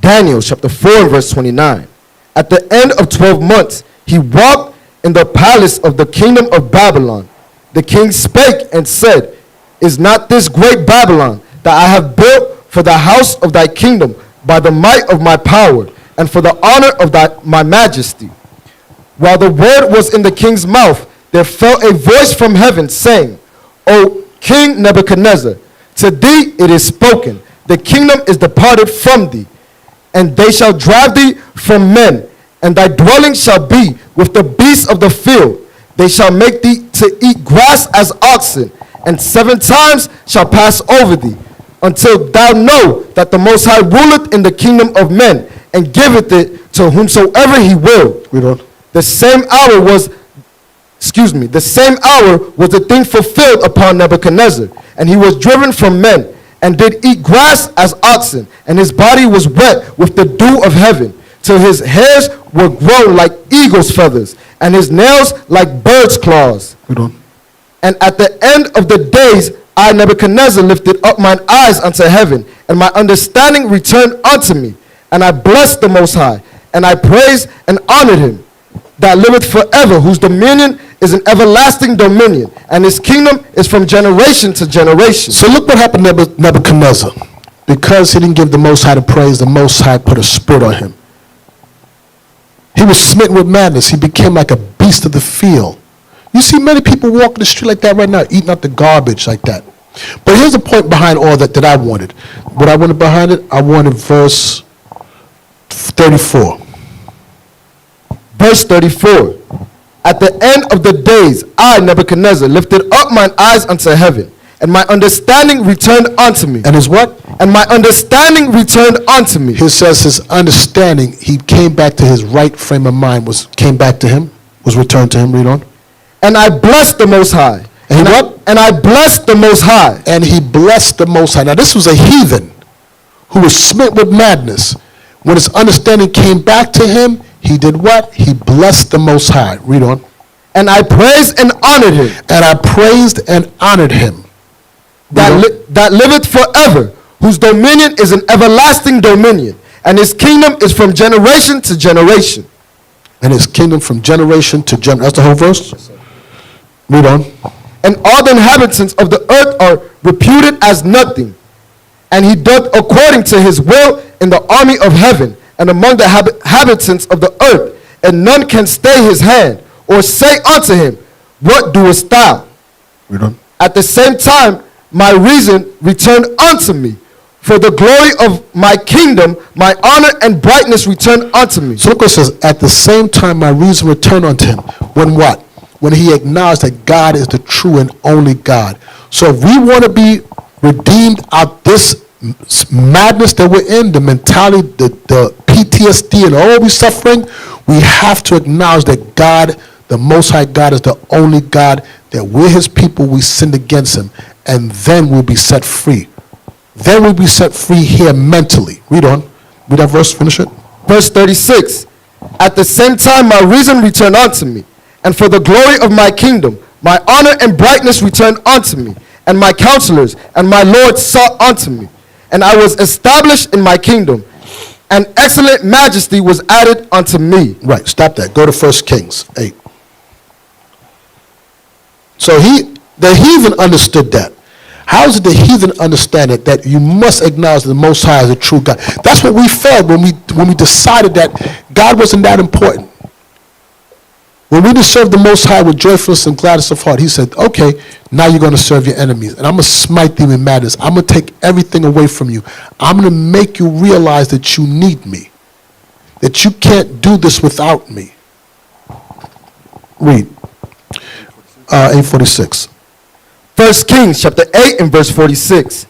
[SPEAKER 4] Daniel chapter 4 and verse 29. At the end of 12 months, he walked in the palace of the kingdom of Babylon. The king spake and said, Is not this great Babylon that I have built for the house of thy kingdom by the might of my power and for the honor of my majesty? While the word was in the king's mouth, there fell a voice from heaven saying, O King Nebuchadnezzar, to thee it is spoken, the kingdom is departed from thee, and they shall drive thee from men, and thy dwelling shall be with the beasts of the field. They shall make thee to eat grass as oxen, and 7 times shall pass over thee, until thou know that the Most High ruleth in the kingdom of men, and giveth it to whomsoever he will.
[SPEAKER 3] Read on.
[SPEAKER 4] The same hour was the thing fulfilled upon Nebuchadnezzar, and he was driven from men, and did eat grass as oxen, and his body was wet with the dew of heaven, till his hairs were grown like eagle's feathers, and his nails like bird's claws.
[SPEAKER 3] Read on.
[SPEAKER 4] And at the end of the days, I, Nebuchadnezzar, lifted up mine eyes unto heaven, and my understanding returned unto me. And I blessed the Most High, and I praised and honored him, that liveth forever, whose dominion is an everlasting dominion, and his kingdom is from generation to generation.
[SPEAKER 3] So look what happened to Nebuchadnezzar. Because he didn't give the Most High the praise, the Most High put a spirit on him. He was smitten with madness. He became like a beast of the field. You see many people walking the street like that right now, eating up the garbage like that. But here's the point behind all that I wanted. What I wanted behind it, I wanted verse 34.
[SPEAKER 4] Verse 34. At the end of the days, I, Nebuchadnezzar, lifted up mine eyes unto heaven, and my understanding returned unto me.
[SPEAKER 3] And his what?
[SPEAKER 4] And my understanding returned unto me.
[SPEAKER 3] He says his understanding, he came back to his right frame of mind, was returned to him. Read on.
[SPEAKER 4] And I blessed the Most High.
[SPEAKER 3] And he what?
[SPEAKER 4] And I blessed the Most High.
[SPEAKER 3] And he blessed the Most High. Now this was a heathen who was smitten with madness. When his understanding came back to him, he did what? He blessed the Most High. Read on.
[SPEAKER 4] And I praised and honored him.
[SPEAKER 3] And I praised and honored him.
[SPEAKER 4] That liveth forever, whose dominion is an everlasting dominion, and his kingdom is from generation to generation.
[SPEAKER 3] And his kingdom from generation to generation. That's the whole verse? Read on.
[SPEAKER 4] And all the inhabitants of the earth are reputed as nothing. And he doth according to his will in the army of heaven, and among the inhabitants of the earth, and none can stay his hand, or say unto him, what doest thou?
[SPEAKER 3] Read on.
[SPEAKER 4] At the same time, my reason returned unto me. For the glory of my kingdom, my honor and brightness returned unto me.
[SPEAKER 3] So look what it says. At the same time, my reason returned unto him. When what? When he acknowledged that God is the true and only God. So if we want to be redeemed out this madness that we're in, the mentality, the PTSD and all we suffering, we have to acknowledge that God, the Most High God, is the only God, that we're his people, we sinned against him, and then we'll be set free. Then we'll be set free here mentally. Read on. Read that verse, finish it.
[SPEAKER 4] Verse 36. At the same time my reason returned unto me, and for the glory of my kingdom, my honor and brightness returned unto me, and my counselors and my lords sought unto me. And I was established in my kingdom, and excellent majesty was added unto me.
[SPEAKER 3] Right, stop that. Go to 1 Kings 8. So the heathen understood that. How did the heathen understand it? That you must acknowledge the Most High as a true God. That's what we felt when we decided that God wasn't that important. When we just serve the Most High with joyfulness and gladness of heart, he said, okay, now you're going to serve your enemies, and I'm going to smite them in madness. I'm going to take everything away from you. I'm going to make you realize that you need me, that you can't do this without me. Read. 8:46.
[SPEAKER 4] 1 Kings chapter 8 and verse 46.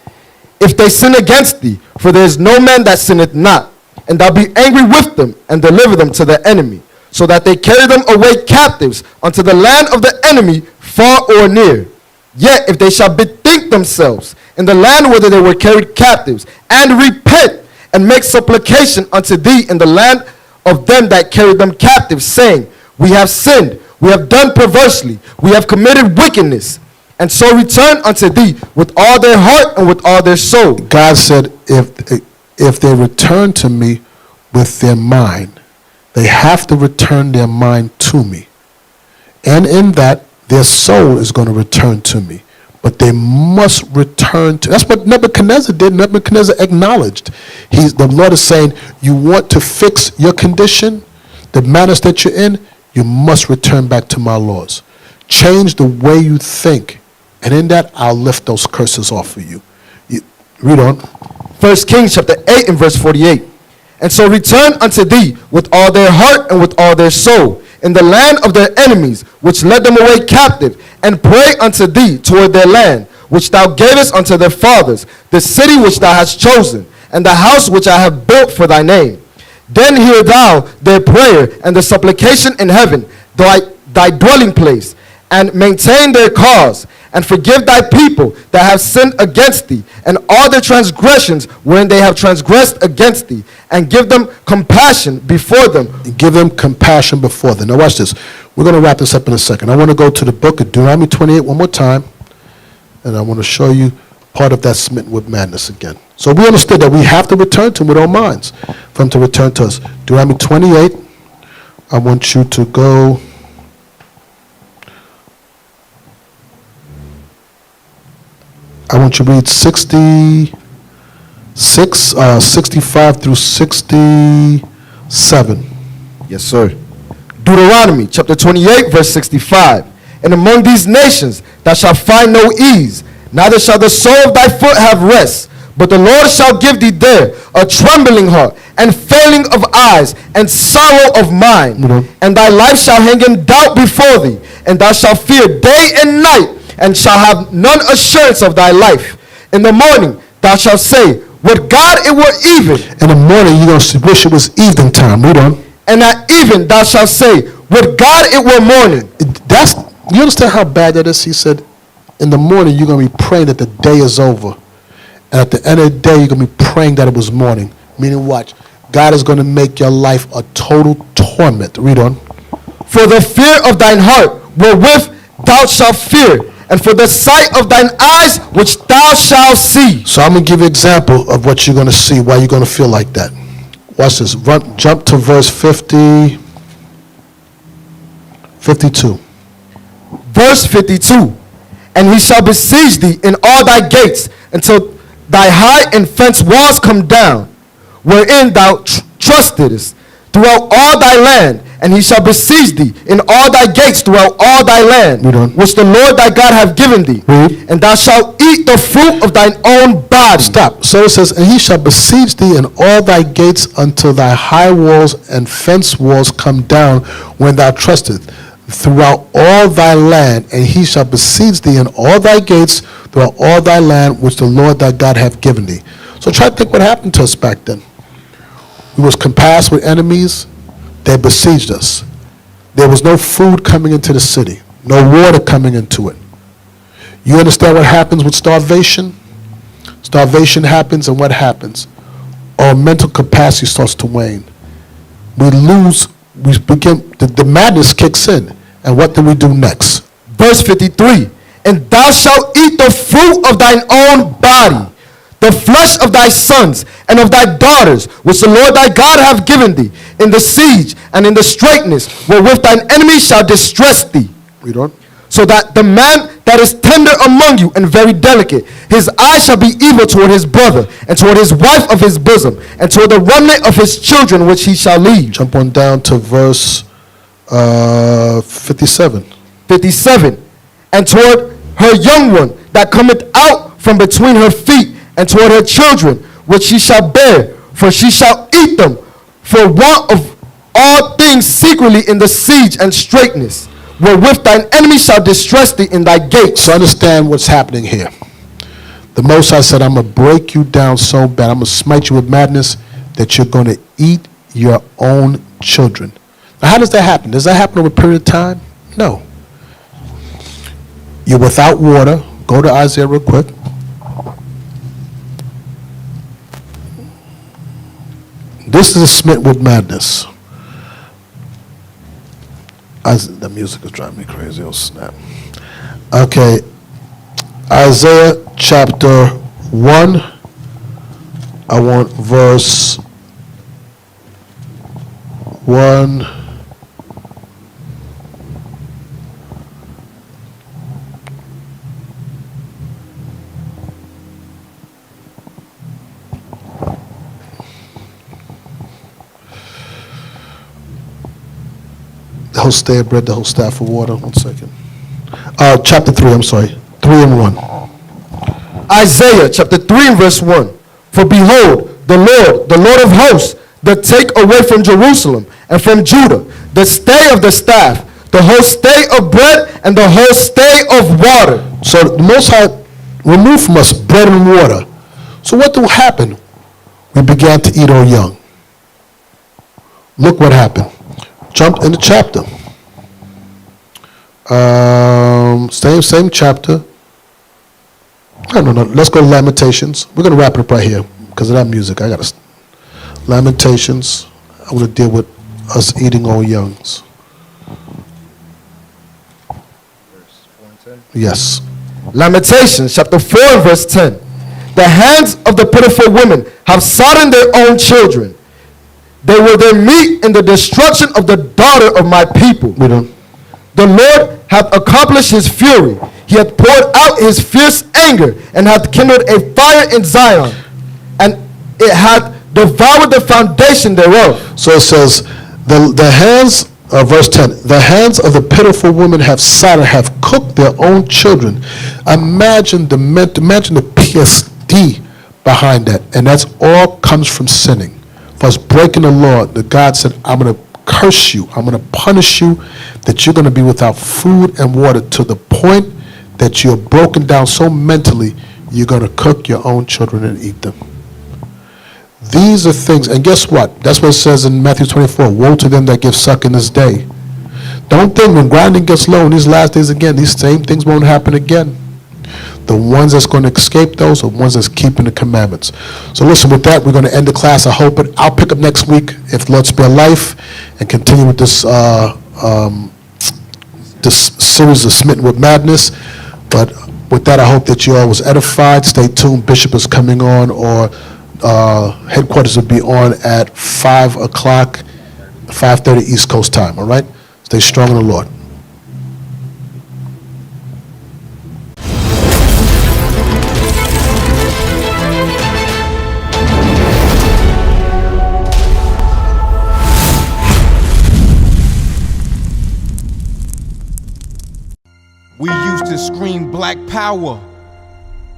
[SPEAKER 4] If they sin against thee, for there is no man that sinneth not, and thou be angry with them, and deliver them to their enemy, so that they carry them away captives unto the land of the enemy, far or near. Yet if they shall bethink themselves in the land whither they were carried captives, and repent, and make supplication unto thee in the land of them that carried them captives, saying, we have sinned, we have done perversely, we have committed wickedness, and so return unto thee with all their heart and with all their soul.
[SPEAKER 3] God said, if they return to me with their mind, they have to return their mind to me. And in that, their soul is going to return to me. But they must return to, that's what Nebuchadnezzar did. Nebuchadnezzar acknowledged. The Lord is saying, you want to fix your condition, the madness that you're in, you must return back to my laws. Change the way you think. And in that, I'll lift those curses off of you. Read on.
[SPEAKER 4] 1 Kings chapter 8 and verse 48. And so return unto thee with all their heart and with all their soul, in the land of their enemies, which led them away captive, and pray unto thee toward their land, which thou gavest unto their fathers, the city which thou hast chosen, and the house which I have built for thy name. Then hear thou their prayer and the supplication in heaven, thy dwelling place, and maintain their cause, and forgive thy people that have sinned against thee, and all their transgressions wherein they have transgressed against thee, and give them compassion before them.
[SPEAKER 3] Give them compassion before them. Now watch this. We're going to wrap this up in a second. I want to go to the book of Deuteronomy 28 one more time, and I want to show you part of that smitten with madness again. So we understood that we have to return to him with our minds for him to return to us. Deuteronomy 28, I want you to go... I want you to read 65 through 67.
[SPEAKER 4] Yes, sir. Deuteronomy chapter 28, verse 65. And among these nations thou shalt find no ease, neither shall the sole of thy foot have rest. But the Lord shall give thee there a trembling heart, and failing of eyes, and sorrow of mind.
[SPEAKER 3] Mhm.
[SPEAKER 4] And thy life shall hang in doubt before thee, and thou shalt fear day and night, and shall have none assurance of thy life. In the morning thou shalt say, would God it were even.
[SPEAKER 3] In the morning, you're going to wish it was evening time. Read on.
[SPEAKER 4] And at even thou shalt say, would God it were morning.
[SPEAKER 3] You understand how bad that is? He said, in the morning, you're going to be praying that the day is over. And at the end of the day, you're going to be praying that it was morning. Meaning watch, God is going to make your life a total torment. Read on.
[SPEAKER 4] For the fear of thine heart wherewith thou shalt fear, and for the sight of thine eyes which thou shalt see.
[SPEAKER 3] So I'm going to give you an example of what you're going to see, why you're going to feel like that. Watch this. Jump to verse 52.
[SPEAKER 4] Verse 52. And he shall besiege thee in all thy gates until thy high and fenced walls come down, wherein thou trustedest throughout all thy land. And he shall besiege thee in all thy gates throughout all thy land, which the Lord thy God hath given thee.
[SPEAKER 3] Read.
[SPEAKER 4] And thou shalt eat the fruit of thine own body.
[SPEAKER 3] Stop. So it says, and he shall besiege thee in all thy gates until thy high walls and fence walls come down when thou trustest throughout all thy land. And he shall besiege thee in all thy gates throughout all thy land, which the Lord thy God hath given thee. So try to think what happened to us back then. We was compassed with enemies. They besieged us. There was no food coming into the city, no water coming into it. You understand what happens with starvation? Starvation happens, and what happens? Our mental capacity starts to wane. We begin, the madness kicks in. And what do we do next?
[SPEAKER 4] Verse 53. And thou shalt eat the fruit of thine own body, the flesh of thy sons and of thy daughters, which the Lord thy God hath given thee, in the siege and in the straitness, wherewith thine enemies shall distress thee.
[SPEAKER 3] Read on.
[SPEAKER 4] So that the man that is tender among you and very delicate, his eye shall be evil toward his brother, and toward his wife of his bosom, and toward the remnant of his children which he shall leave.
[SPEAKER 3] Jump on down to verse 57.
[SPEAKER 4] 57. And toward her young one that cometh out from between her feet, and toward her children which she shall bear, for she shall eat them for want of all things secretly in the siege and straitness, wherewith thine enemy shall distress thee in thy gates.
[SPEAKER 3] So understand what's happening here. The Most High said, I'm going to break you down so bad, I'm going to smite you with madness that you're going to eat your own children. Now how does that happen? Does that happen over a period of time? No. You're without water. Go to Isaiah real quick. This is a smitten with madness. The music is driving me crazy. Oh, snap. Okay. Isaiah chapter 1. I want verse 1. The whole stay of bread, the whole staff of water. 1 second. Chapter 3, I'm sorry. 3 and 1.
[SPEAKER 4] Isaiah chapter 3 and verse 1. For behold, the Lord of hosts, doth take away from Jerusalem and from Judah the stay of the staff, the whole stay of bread, and the whole stay of water.
[SPEAKER 3] So the Most High removed from us bread and water. So what will happen? We began to eat our young. Look what happened. Jump in the chapter. Same chapter. No. Let's go to Lamentations. We're going to wrap it up right here because of that music. Lamentations. I'm going to deal with us eating our youngs. Yes.
[SPEAKER 4] Lamentations chapter 4 and verse 10. The hands of the pitiful women have sodden their own children. They were their meat in the destruction of the daughter of my people. The Lord hath accomplished his fury. He hath poured out his fierce anger, and hath kindled a fire in Zion, and it hath devoured the foundation thereof.
[SPEAKER 3] So it says, the hands, verse 10, the hands of the pitiful women have sodden, have cooked their own children. Imagine the PSD behind that, and that's all comes from sinning. For us breaking the law, that God said, I'm going to curse you, I'm going to punish you, that you're going to be without food and water to the point that you're broken down so mentally, you're going to cook your own children and eat them. These are things, and guess what? That's what it says in Matthew 24, woe to them that give suck in this day. Don't think when grinding gets low in these last days again, these same things won't happen again. The ones that's going to escape those are the ones that's keeping the commandments. So listen, with that, we're going to end the class. I hope it. I'll pick up next week, if Lord spare life, and continue with this this series of Smitten with Madness. But with that, I hope that you all was edified. Stay tuned. Bishop is coming on, or headquarters will be on at 5 o'clock, 5:30 East Coast time, all right? Stay strong in the Lord.
[SPEAKER 2] We used to scream black power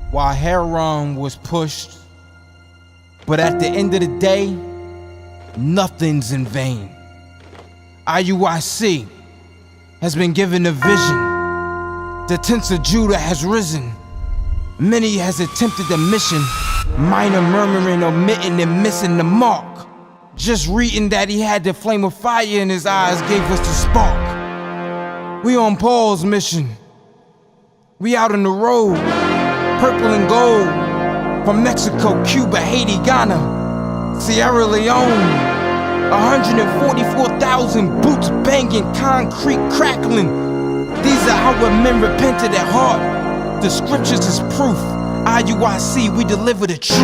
[SPEAKER 2] while heroin was pushed. But at the end of the day, nothing's in vain. IUIC has been given a vision. The tents of Judah has risen. Many has attempted the mission. Minor murmuring, omitting, and missing the mark. Just reading that he had the flame of fire in his eyes gave us the spark. We on Paul's mission. We out on the road, purple and gold. From Mexico, Cuba, Haiti, Ghana, Sierra Leone. 144,000 boots banging, concrete crackling. These are our men repented at heart. The scriptures is proof. IUIC, we deliver the truth.